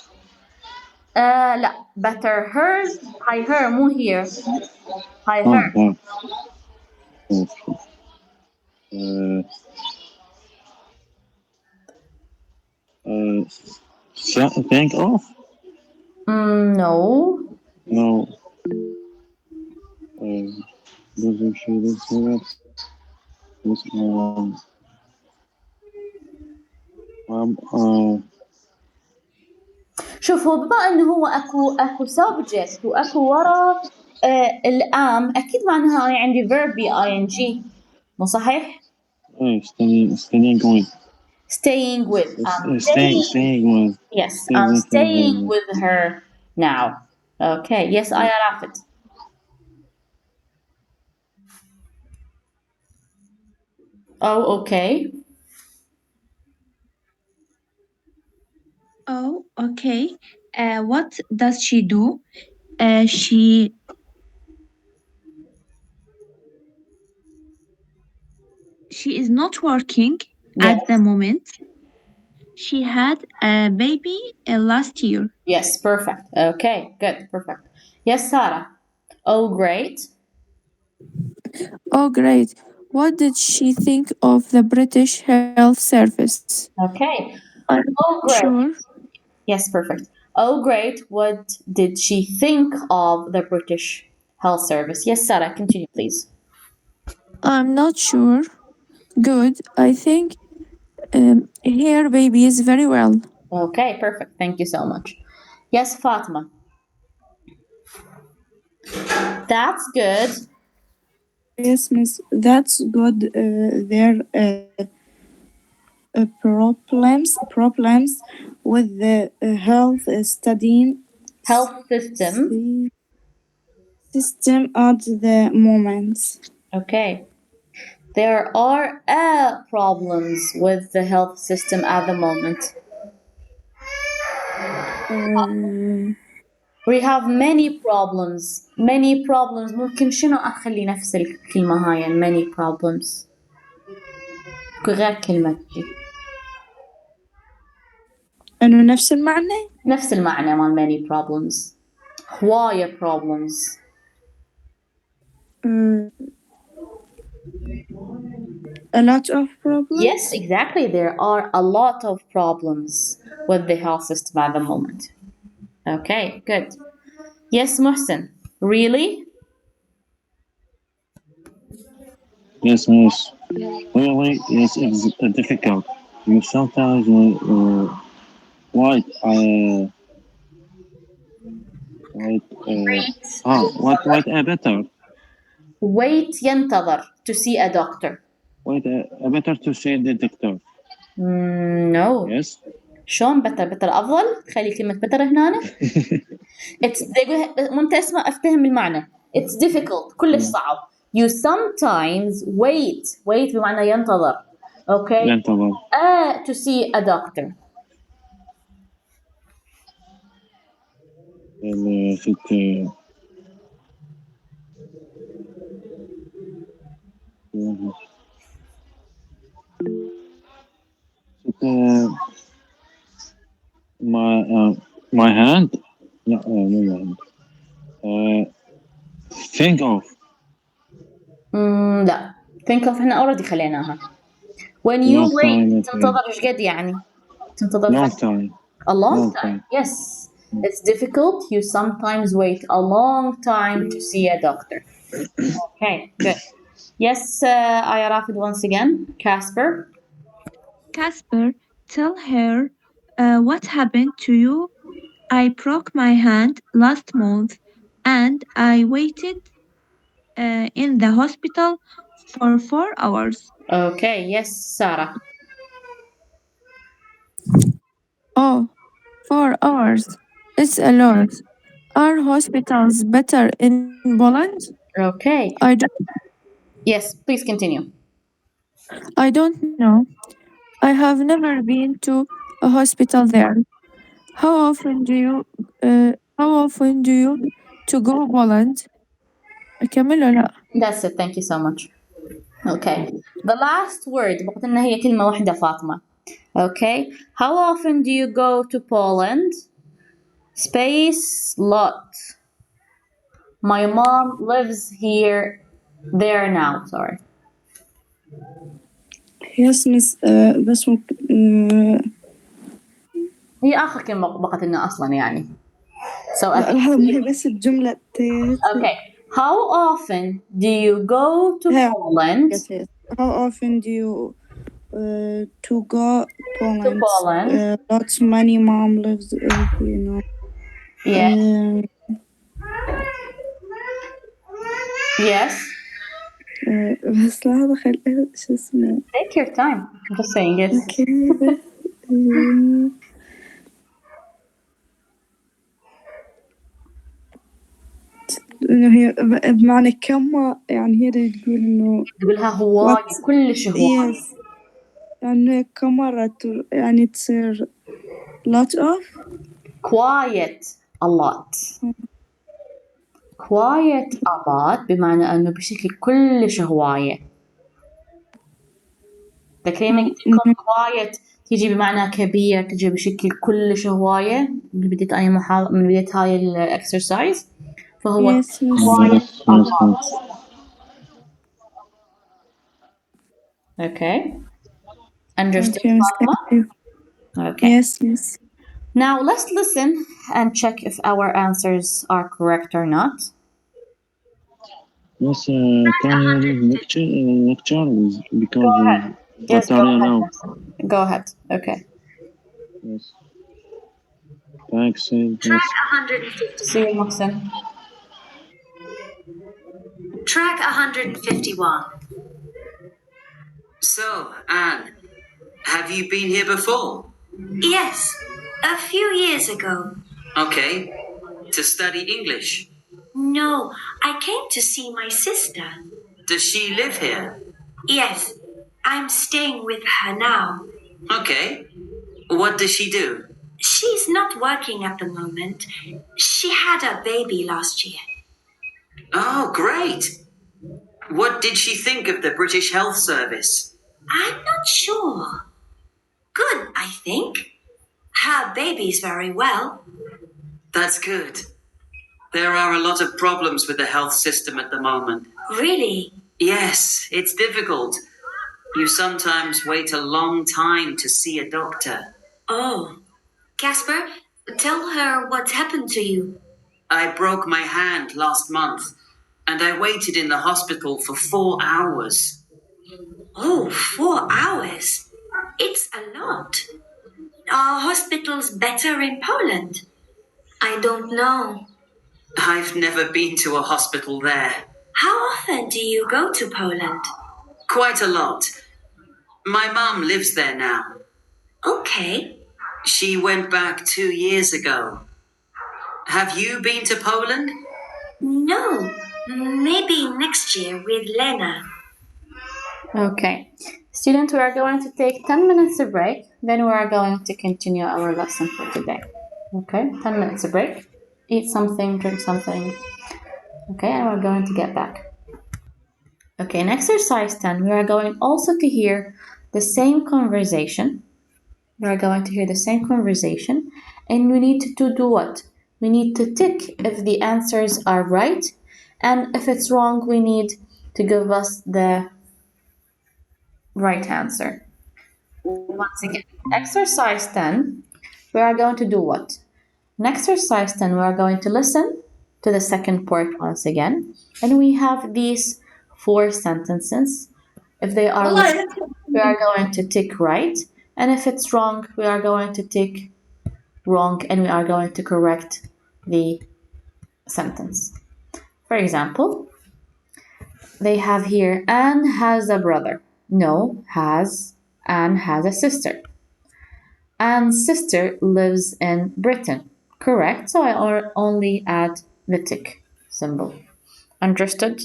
لا better hers هاي her مو here هاي Oh, her. oh. Okay. Uh, think of? No. No. Does she lives here? Yes, شوف هو بما انه هو اكو subject واكو ورا الام اكيد معناها انا عندي verb ing مو صحيح؟ studying with. staying with Staying with. yes Stay I'm with staying her. with her now. Okay yes I عرفت. Oh okay. Oh, okay. What does she do? She is not working Yes. at the moment. She had a baby last year. Yes, perfect. Okay, good, perfect. Yes, Sarah. Oh, great. Oh, great. What did she think of the British Health Service? Okay. I'm Oh, great. sure. Yes, perfect. Oh, great. What did she think of the British Health Service? Yes, Sarah, continue, please. I'm not sure. Good. I think her baby is very well. Okay, perfect. Thank you so much. Yes, Fatima. That's good. Yes, Miss. That's good. There problems with the health studying Health system. system at the moment. Okay. There are problems with the health system at the moment. We have many problems. Many problems. ممكن شنو أخلي نفس الكلمة هاي many problems. غير كلمة تجي. إنه نفس المعنى. نفس المعنى مال many problems. هواية problems. A lot of problems. Yes, exactly. There are a lot of problems with the health system at the moment. Okay, good. Yes, Mohsen. Really? Yes, miss. Really, yes, it's difficult. You sometimes white white better. Wait ينتظر to see a doctor. White better to see the doctor. No. Yes. شلون better أفضل؟ خلي كلمة better هنا. وانت اسمع افتهم المعنى. It's difficult كلش صعب. You sometimes wait بمعنى ينتظر. Okay. ينتظر. To see a doctor. ست my hand. لا مو my hand. think of. لا think of احنا already خليناها. When you Long wait time, تنتظر ايش قد يعني؟ تنتظر long فترة. time. A long Long time. time. Yes. It's difficult. You sometimes wait a long time to see a doctor. Okay, good. Yes, Aya Rafid once again. Casper. Casper, tell her what happened to you. I broke my hand last month and I waited in the hospital for 4 hours. Okay, yes, Sarah. Oh, 4 hours. It's a lot. Are hospitals better in Poland? Okay. Yes, please continue. I don't know. I have never been to a hospital there. How often do you to go Poland? أكمل ولا لا؟ That's it. Thank you so much. Okay. The last word بقت إنها هي كلمة واحدة فاطمة. Okay. How often do you go to Poland? Space lot. My mom lives there now. Sorry. Yes, miss. بس ممكن هي آخر كلمة بقت لنا أصلا يعني. So لحظة هي بس الجملة okay. How often do you go to Yeah. Poland? Yes, yes. How often do you to go Poland? To Poland. Lots many mom lives you know. Yes. Yes. بس لحظة خليها شو اسمه. Take your time. I'm just saying yes. Okay. إنه هي بمعنى كم يعني هي اللي تقول إنه تقولها هواي كلش هواي. yes يعني كم مرة يعني تصير lot of Quiet a lot. Quiet a lot بمعنى أنه بشكل كلش هواية. الكلمة تكون quiet تيجي بمعنى كبير تيجي بشكل كلش هواية من بداية أي من بداية هاي الإكسرسايز فهو yes, quiet a lot. Okay. Understood, Fatma? Okay. Yes, yes. Now let's listen and check if our answers are correct or not. Yes, can you leave lecture because Go ahead. Yes, go battery ahead. now. Go ahead. Okay. Yes. Thanks. Track Yes. 150. See you, Mohsen. Track 151. So, Anne, have you been here before? Yes, a few years ago. Okay. To study English. No, I came to see my sister. Does she live here? Yes, I'm staying with her now. Okay. What does she do? She's not working at the moment. She had a baby last year. Oh, great. What did she think of the British Health Service? I'm not sure. Good, I think. Her baby's very well. That's good. There are a lot of problems with the health system at the moment. Really? Yes, it's difficult. You sometimes wait a long time to see a doctor. Oh. Casper, tell her what's happened to you. I broke my hand last month, and I waited in the hospital for 4 hours. Oh, 4 hours. It's a lot. Are hospitals better in Poland? I don't know. I've never been to a hospital there. How often do you go to Poland? Quite a lot. My mum lives there now. Okay. She went back 2 years ago. Have you been to Poland? No, maybe next year with Lena. Okay. Students, we are going to take 10 minutes of break. Then we are going to continue our lesson for today. Okay, 10 minutes of break. Eat something, drink something. Okay, and we're going to get back. Okay, in exercise 10, we are going also to hear the same conversation. We are going to hear the same conversation, and we need to do what? We need to tick if the answers are right, and if it's wrong, we need to give us the right answer. Once again, exercise 10, we are going to do what? In exercise 10, we are going to listen to the second part once again, and we have these 4 sentences. If they are right, we are going to tick right, and if it's wrong, we are going to tick wrong, and we are going to correct the sentence. For example, they have here Anne has a brother. No, Anne has a sister. Anne's sister lives in Britain. Correct, so I only add the tick symbol. Understood?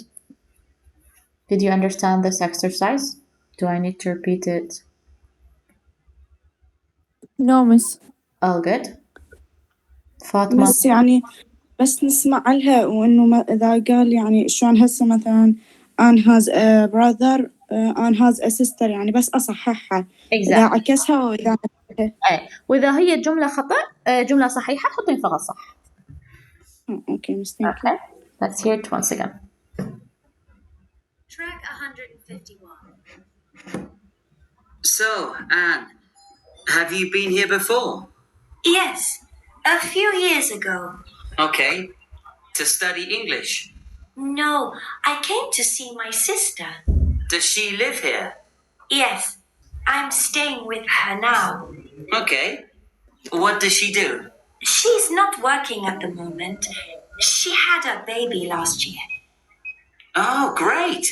Did you understand this exercise? Do I need to repeat it? No, Miss. All good? فاطمة. بس يعني بس نسمع لها وإنه إذا قال يعني شلون هسه مثلا Anne has a brother Anne has a sister يعني بس أصححها إذا Exactly. عكسها وإذا وإذا هي جملة خطأ جملة صحيحة حطين فقط صح. Okay, Miss, thank you. Okay, let's hear it once again. Track 151. So, Anne, have you been here before? Yes, a few years ago. Okay. To study English. No, I came to see my sister. Does she live here? Yes, I'm staying with her now. Okay. What does she do? She's not working at the moment. She had a baby last year. Oh, great.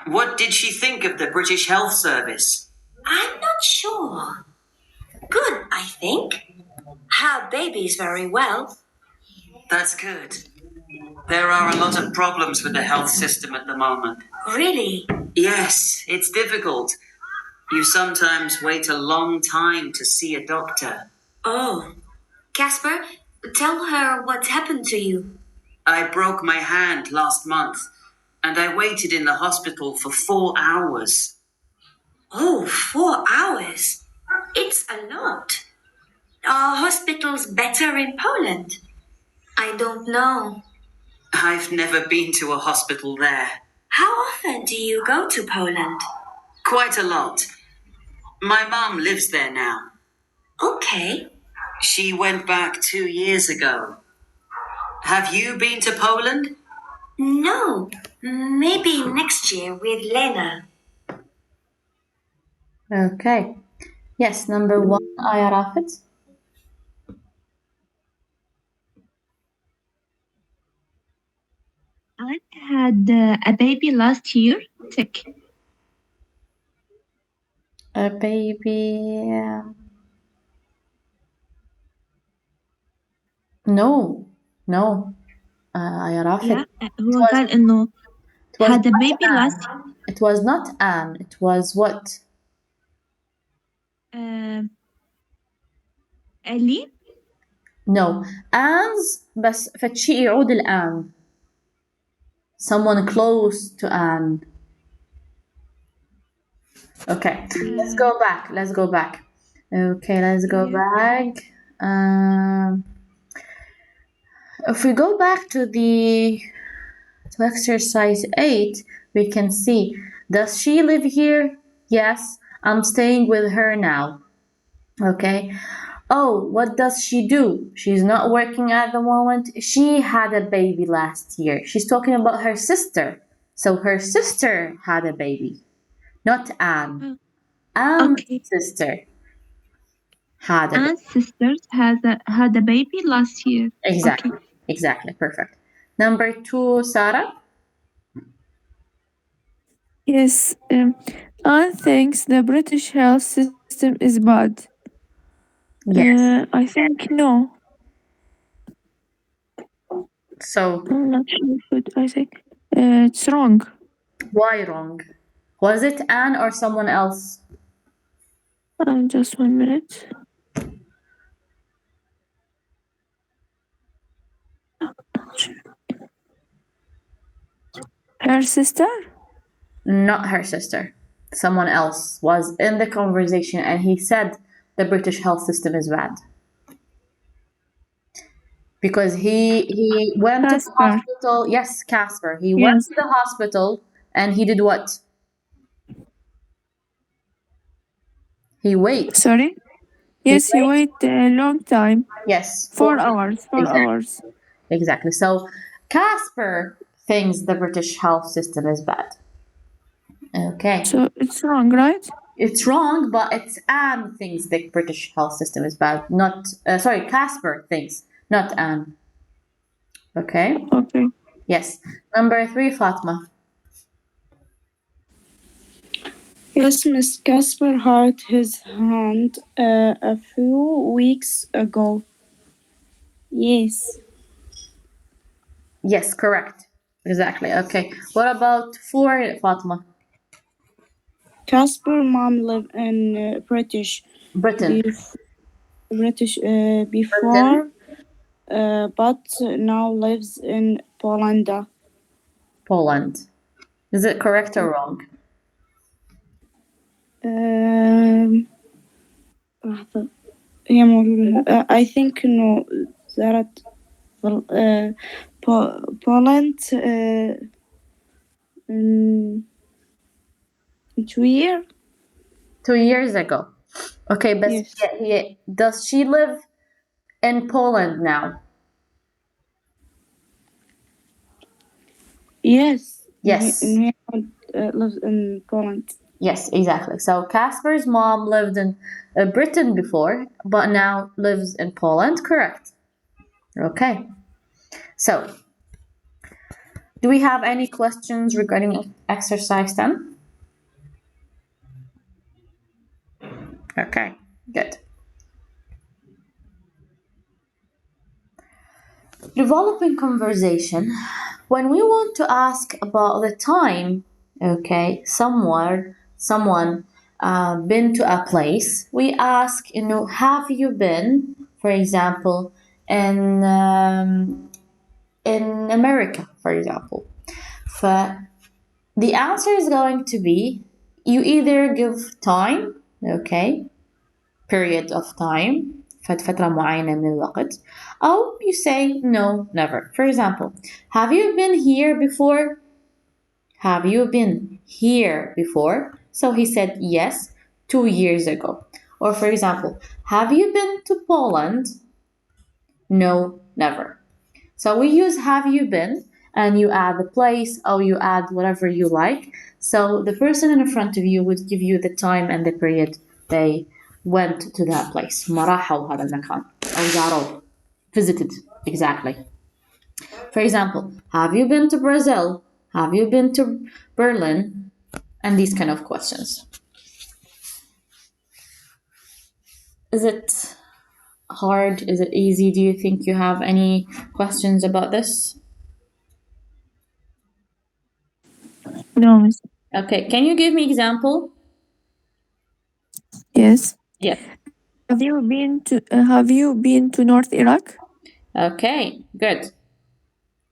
What did she think of the British Health Service? I'm not sure. Good, I think. Her baby's very well. That's good. There are a lot of problems with the health system at the moment. Really? Yes, it's difficult. You sometimes wait a long time to see a doctor. Oh. Casper, tell her what's happened to you. I broke my hand last month, and I waited in the hospital for 4 hours. Oh, 4 hours. It's a lot. Are hospitals better in Poland? I don't know. I've never been to a hospital there. How often do you go to Poland? Quite a lot. My mum lives there now. Okay. She went back 2 years ago. Have you been to Poland? No, maybe next year with Lena. Okay. Yes, number 1, Aya Rafet. I had a baby last year. Tick. A baby. No. Aya Rafet. لا هو قال إنه It was had a not baby Anne. last It was not Anne. It was what? Ellie. No. Anne's بس فشي يعود الآن. Someone close to Anne. Okay. Let's go back. Okay, let's go back. If we go back to exercise 8, we can see, does she live here? Yes, I'm staying with her now. Okay. Oh, what does she do? She's not working at the moment. She had a baby last year. She's talking about her sister. So her sister had a baby, not Anne. Anne's Okay. sister had a baby. Anne's sisters had a baby last year. Exactly. Okay. Exactly. Perfect. Number 2, Sarah. Yes, Anne thinks the British health system is bad. Yes. I think no. So I'm not sure what I think. It's wrong. why wrong? Was it Anne or someone else? Just 1 minute. Her sister? Not her sister. Someone else was in the conversation and he said the British health system is bad. Because he went to the Casper. hospital. Yes, Casper. He went Yes. to the hospital and he did what? He wait. Sorry? Yes, he wait a long time. Yes. 4 hours. 4 Exactly. hours. Exactly. So Casper thinks the British health system is bad. Okay. So it's wrong, right? It's wrong, but it's Anne thinks the British health system is bad. Not sorry, Casper thinks, not Anne. Okay. Okay. Yes. Number 3, Fatma. Yes, Miss Casper hurt his hand a few weeks ago. Yes. Yes, correct. Exactly. Okay. What about 4, Fatma? Casper mom lived in Britain. Before, but now lives in Poland. Poland. Is it correct or wrong? لحظة. هي موجودة. I think no that Poland in 2 years. 2 years ago. Okay, but Yes. does she live in Poland now? Yes. Yes. He lives in Poland. Yes, exactly. So Casper's mom lived in Britain before, but now lives in Poland. Correct. Okay. So, do we have any questions regarding exercise 10? Okay, good. Developing conversation. When we want to ask about the time, okay, someone been to a place, we ask, have you been, for example, in America, for example. The answer is going to be you either give time, okay, period of time, فترة معينة من الوقت, أو you say no, never. For example, have you been here before? Have you been here before? So he said yes, 2 years ago. Or for example, have you been to Poland? No, never. So we use have you been, and you add the place or you add whatever you like. So the person in front of you would give you the time and the period they went to that place. ما راحوا هذا المكان أو زاروه. Visited, exactly. For example, have you been to Brazil? Have you been to Berlin? And these kind of questions. Is it hard? Is it easy? Do you think you have any questions about this? No, miss. Okay, can you give me example? Yes. Yes. Have you been to North Iraq? Okay, good.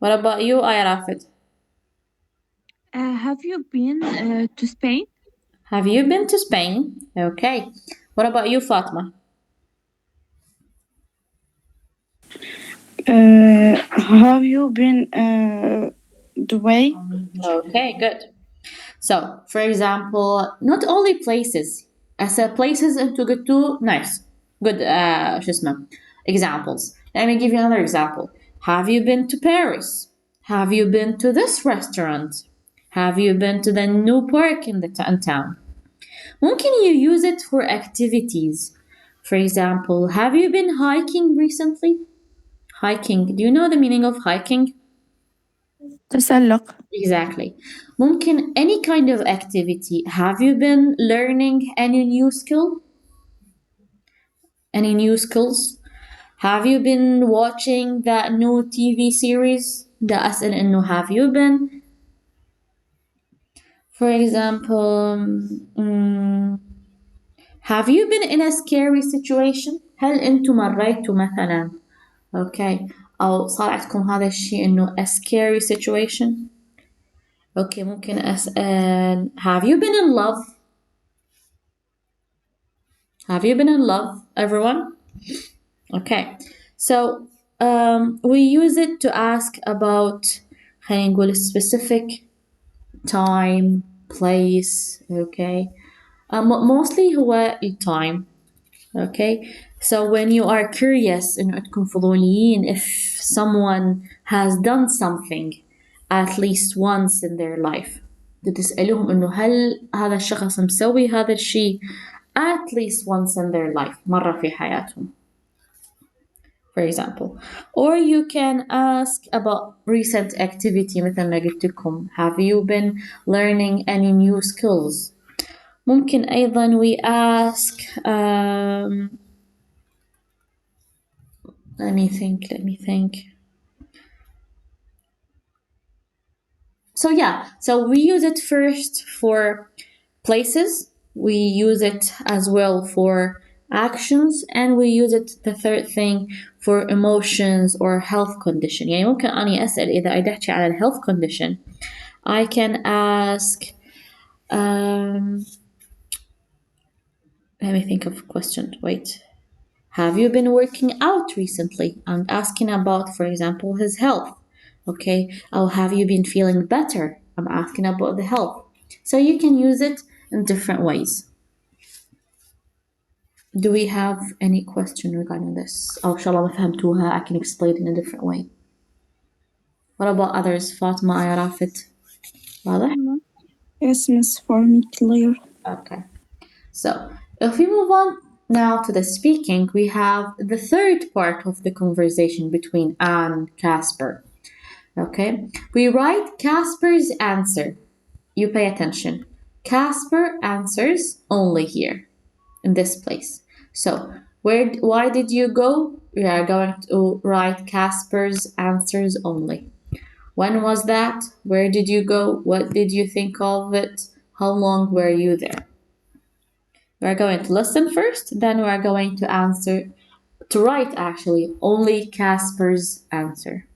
What about you, Ayarafit? Have you been to Spain? Have you been to Spain? Okay. What about you, Fatma? Have you been Dubai? Okay, good. So, for example, not only places. I said places into good too. Nice. Good شو اسمه examples. Let me give you another example. Have you been to Paris? Have you been to this restaurant? Have you been to the new park in the town? ممكن you use it for activities. For example, have you been hiking recently? Hiking. Do you know the meaning of hiking? تسلق. Exactly. ممكن any kind of activity. Have you been learning any new skill? Any new skills? Have you been watching that new TV series? ده أسأل إنه have you been. For example, have you been in a scary situation? هل أنتم مريتوا مثلا أو صار عندكم هذا الشيء إنه a scary situation؟ ممكن أسأل have you been in love? Have you been in love, everyone? Okay, so we use it to ask about خلينا نقول a specific time, place, mostly هو time, so when you are curious إنه عندكم فضوليين if someone has done something at least once in their life تسألوهم إنه هل هذا الشخص مسوي هذا الشيء at least once in their life مرة في حياتهم, for example. Or you can ask about recent activity مثل ما قلت لكم have you been learning any new skills. ممكن أيضا we ask let me think. So we use it first for places, we use it as well for actions, and we use it the third thing for emotions or health condition. يعني ممكن أني أسأل إذا أريد أحكي على health condition I can ask let me think of a question. Wait. Have you been working out recently? I'm asking about, for example, his health. Or have you been feeling better? I'm asking about the health. So you can use it in different ways. Do we have any question regarding this? أو إن شاء الله ما فهمتوها, I can explain it in a different way. What about others? فاطمة, يا رافت. واضح? Yes, miss, for me clear. Okay. So if we move on now to the speaking, we have the third part of the conversation between Anne and Casper. We write Casper's answer. You pay attention. Casper answers only here, in this place. So why did you go? We are going to write Casper's answers only. When was that? Where did you go? What did you think of it? How long were you there? We're going to listen first, then we're going to write only Casper's answer.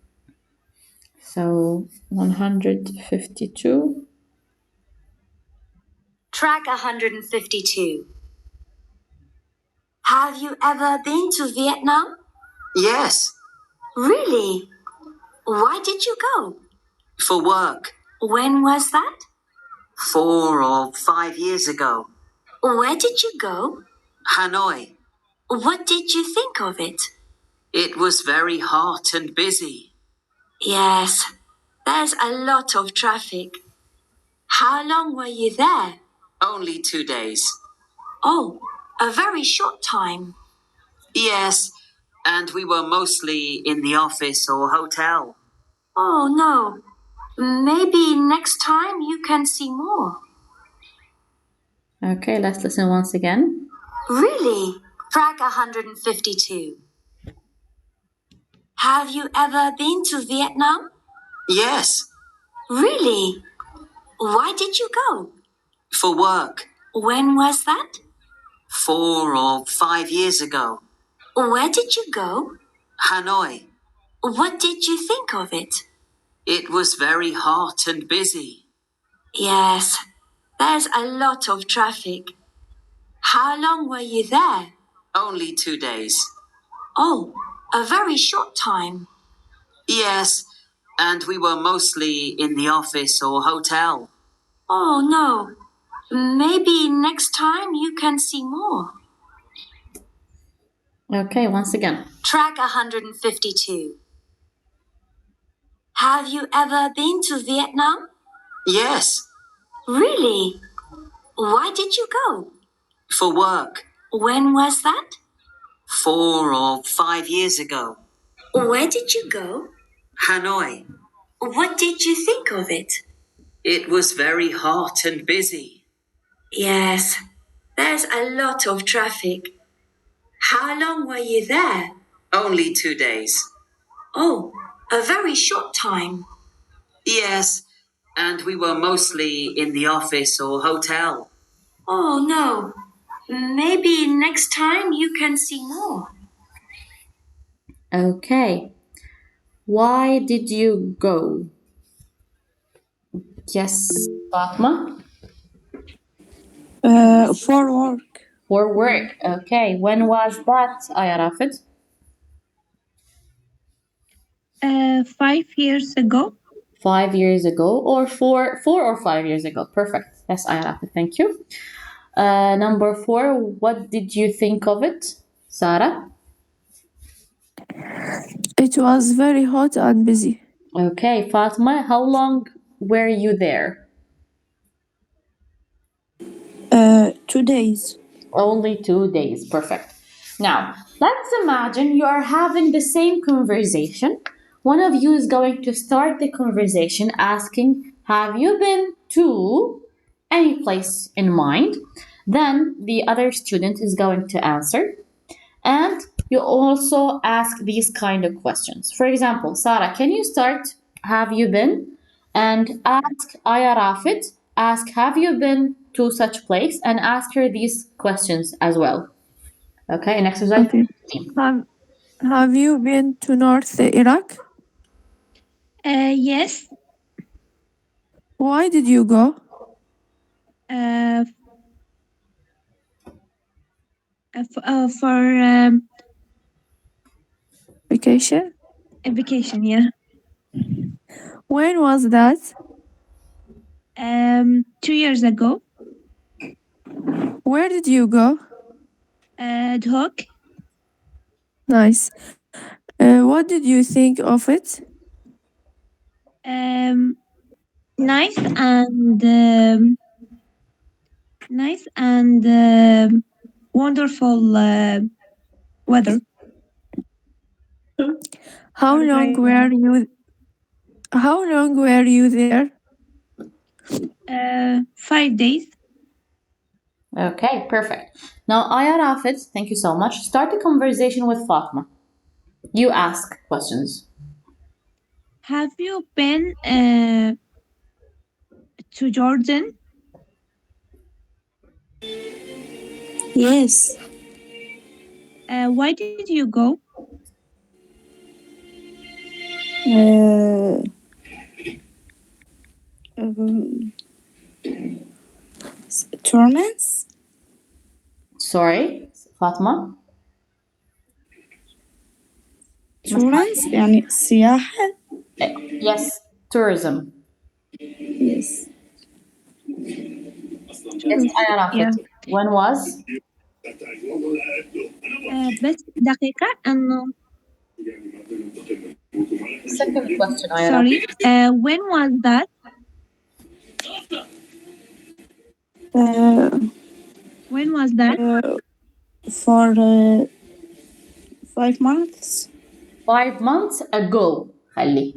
So 152. Track 152. Have you ever been to Vietnam? Yes, Really? Why did you go? for work. When was that? 4 or 5 years ago. Where did you go? Hanoi. What did you think of it? It was very hot and busy. Yes, there's a lot of traffic. How long were you there? Only 2 days. Oh, a very short time. Yes, and we were mostly in the office or hotel. Oh no. Maybe next time you can see more. Okay, let's listen once again. Really? Track 152. Have you ever been to Vietnam? Yes, Really? Why did you go? for work. When was that? 4 or 5 years ago. Where did you go? Hanoi. What did you think of it? It was very hot and busy. Yes, there's a lot of traffic. How long were you there? Only 2 days. Oh, a very short time. Yes, and we were mostly in the office or hotel. Oh no. Maybe next time you can see more. Okay, once again. Track 152. Have you ever been to Vietnam? Yes, Really? Why did you go? for work. When was that? 4 or 5 years ago. Where did you go? Hanoi. What did you think of it? It was very hot and busy. Yes, there's a lot of traffic. How long were you there? Only 2 days. Oh, a very short time. Yes, and we were mostly in the office or hotel. Oh no. Maybe next time you can see more. Okay. Why did you go? Yes, Fatma? For work. For work. Okay. When was that, Aya Rafid? 5 years ago. 5 years ago, or 4 or 5 years ago. Perfect. Yes, Aya Rafid. Thank you. Number 4. What did you think of it, Sarah? It was very hot and busy. Okay, Fatma. How long were you there? 2 days. Only 2 days. Perfect. Now, let's imagine you are having the same conversation. One of you is going to start the conversation asking, have you been to any place in mind? Then the other student is going to answer. And you also ask these kind of questions. For example, Sarah, can you start, have you been? And ask Aya Rafid, ask, have you been to such place? And ask her these questions as well. Okay, an exercise. Okay. Have you been to North Iraq? Yes. Why did you go? Uh, for Vacation? a vacation, yeah. When was that? 2 years ago. Where did you go? Dhok. Nice. What did you think of it? Nice and wonderful weather. How Or long great were you? How long were you there? 5 days. Okay, perfect. Now, Aya Rafid, thank you so much. Start the conversation with Fatma. You ask questions. Have you been to Jordan? Yes. Why did you go? Uh, um, tournaments. Sorry, Fatma. tournaments يعني سياحة. Yes, tourism. Yes. Yes, Aya Rafid. Yeah. When was? بس دقيقة أنه Second question, Aya sorry. Rafid. When was that? When was that? For 5 months. 5 months ago. خلي.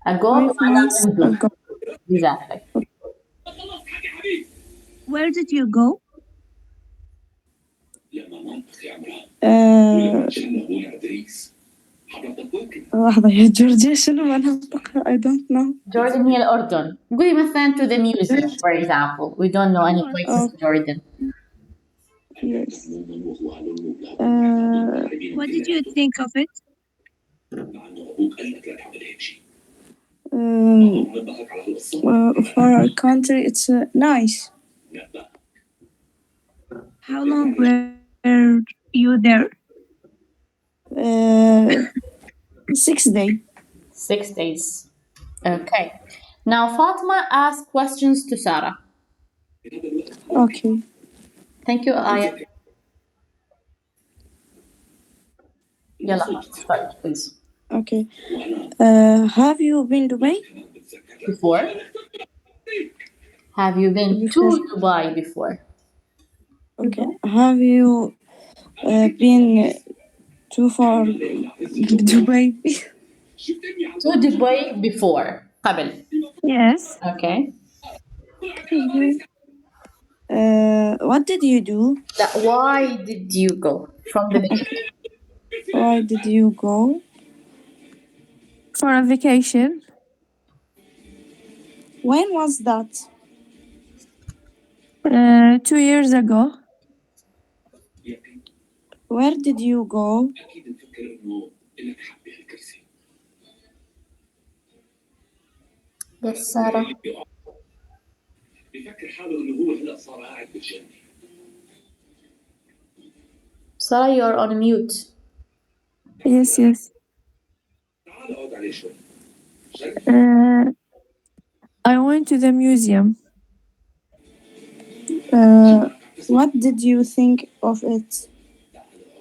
Ago 5 months ago. Exactly. Where did you go? لحظة يا جورجيا شنو منطقة I don't know. Jordan هي الأردن. قولي مثلا to the museum, for example. We don't know any places in Jordan. Yes. What did you think of it? For our country, it's nice. How long were you there? 6 days. 6 days. Okay. Now Fatma asked questions to Sarah. Okay. Thank you, Aya. Yalla, start, please. Okay. Have you been Dubai? Before? Have you been Before. to Dubai before? Okay. Have you been too far Dubai? To Dubai before. قبل. Yes. Okay. What did you do? Why did you go from the beginning? Why did you go? For a vacation. When was that? 2 years ago. Where did you go? Yes, Sarah. Sarah, you're on mute. Yes, yes. I went to the museum. What did you think of it?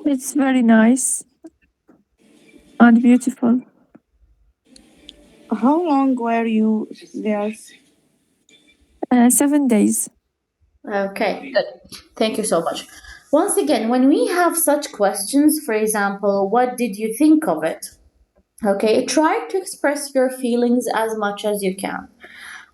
It's very nice and beautiful. How long were you there? 7 days. Okay, good. Thank you so much. Once again, when we have such questions, for example, what did you think of it? Okay, try to express your feelings as much as you can.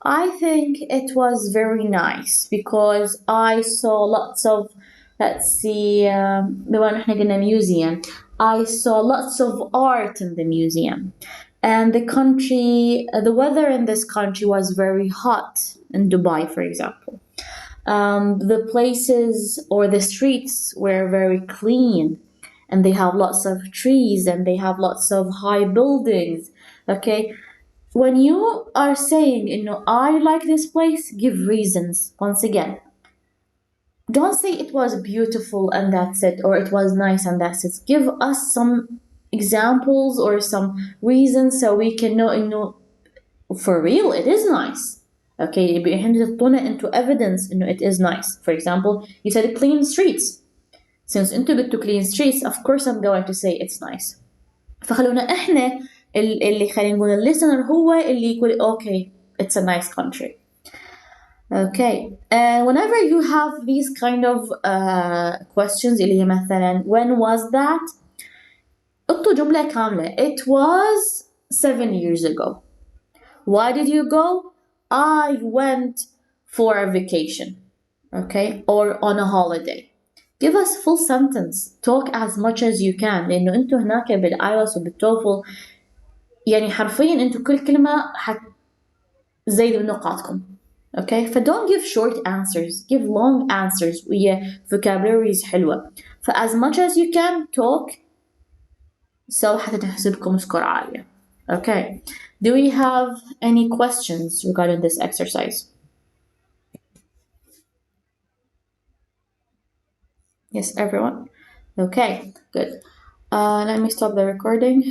I think it was very nice because I saw lots of, let's see, بما إن إحنا قلنا museum, I saw lots of art in the museum. And the country, the weather in this country was very hot in Dubai, for example. The places or the streets were very clean and they have lots of trees and they have lots of high buildings. Okay, when you are saying, I like this place, give reasons. Once again, don't say it was beautiful and that's it, or it was nice and that's it. Give us some examples or some reasons so we can know, for real, it is nice. Okay, يبقى احنا تحطونا into evidence إنه it is nice. For example, you said clean streets. Since انتوا قلتوا clean streets, of course I'm going to say it's nice. فخلونا احنا اللي خلينا نقول listener هو اللي يقول okay, it's a nice country. Okay, whenever you have these kind of questions اللي هي مثلا when was that, حطوا جملة كاملة. It was 7 years ago. Why did you go? I went for a vacation. Okay, or on a holiday. Give us full sentence. Talk as much as you can لأنه أنتوا هناك بالآيلتس وبالتوفل يعني حرفيا أنتوا كل كلمة زيدوا نقاطكم. Okay, don't give short answers. Give long answers وهي vocabularies حلوة. as much as you can talk so حتى تحسبكم سكور عالية. Okay, do we have any questions regarding this exercise? Yes, everyone? Okay, good. Let me stop the recording.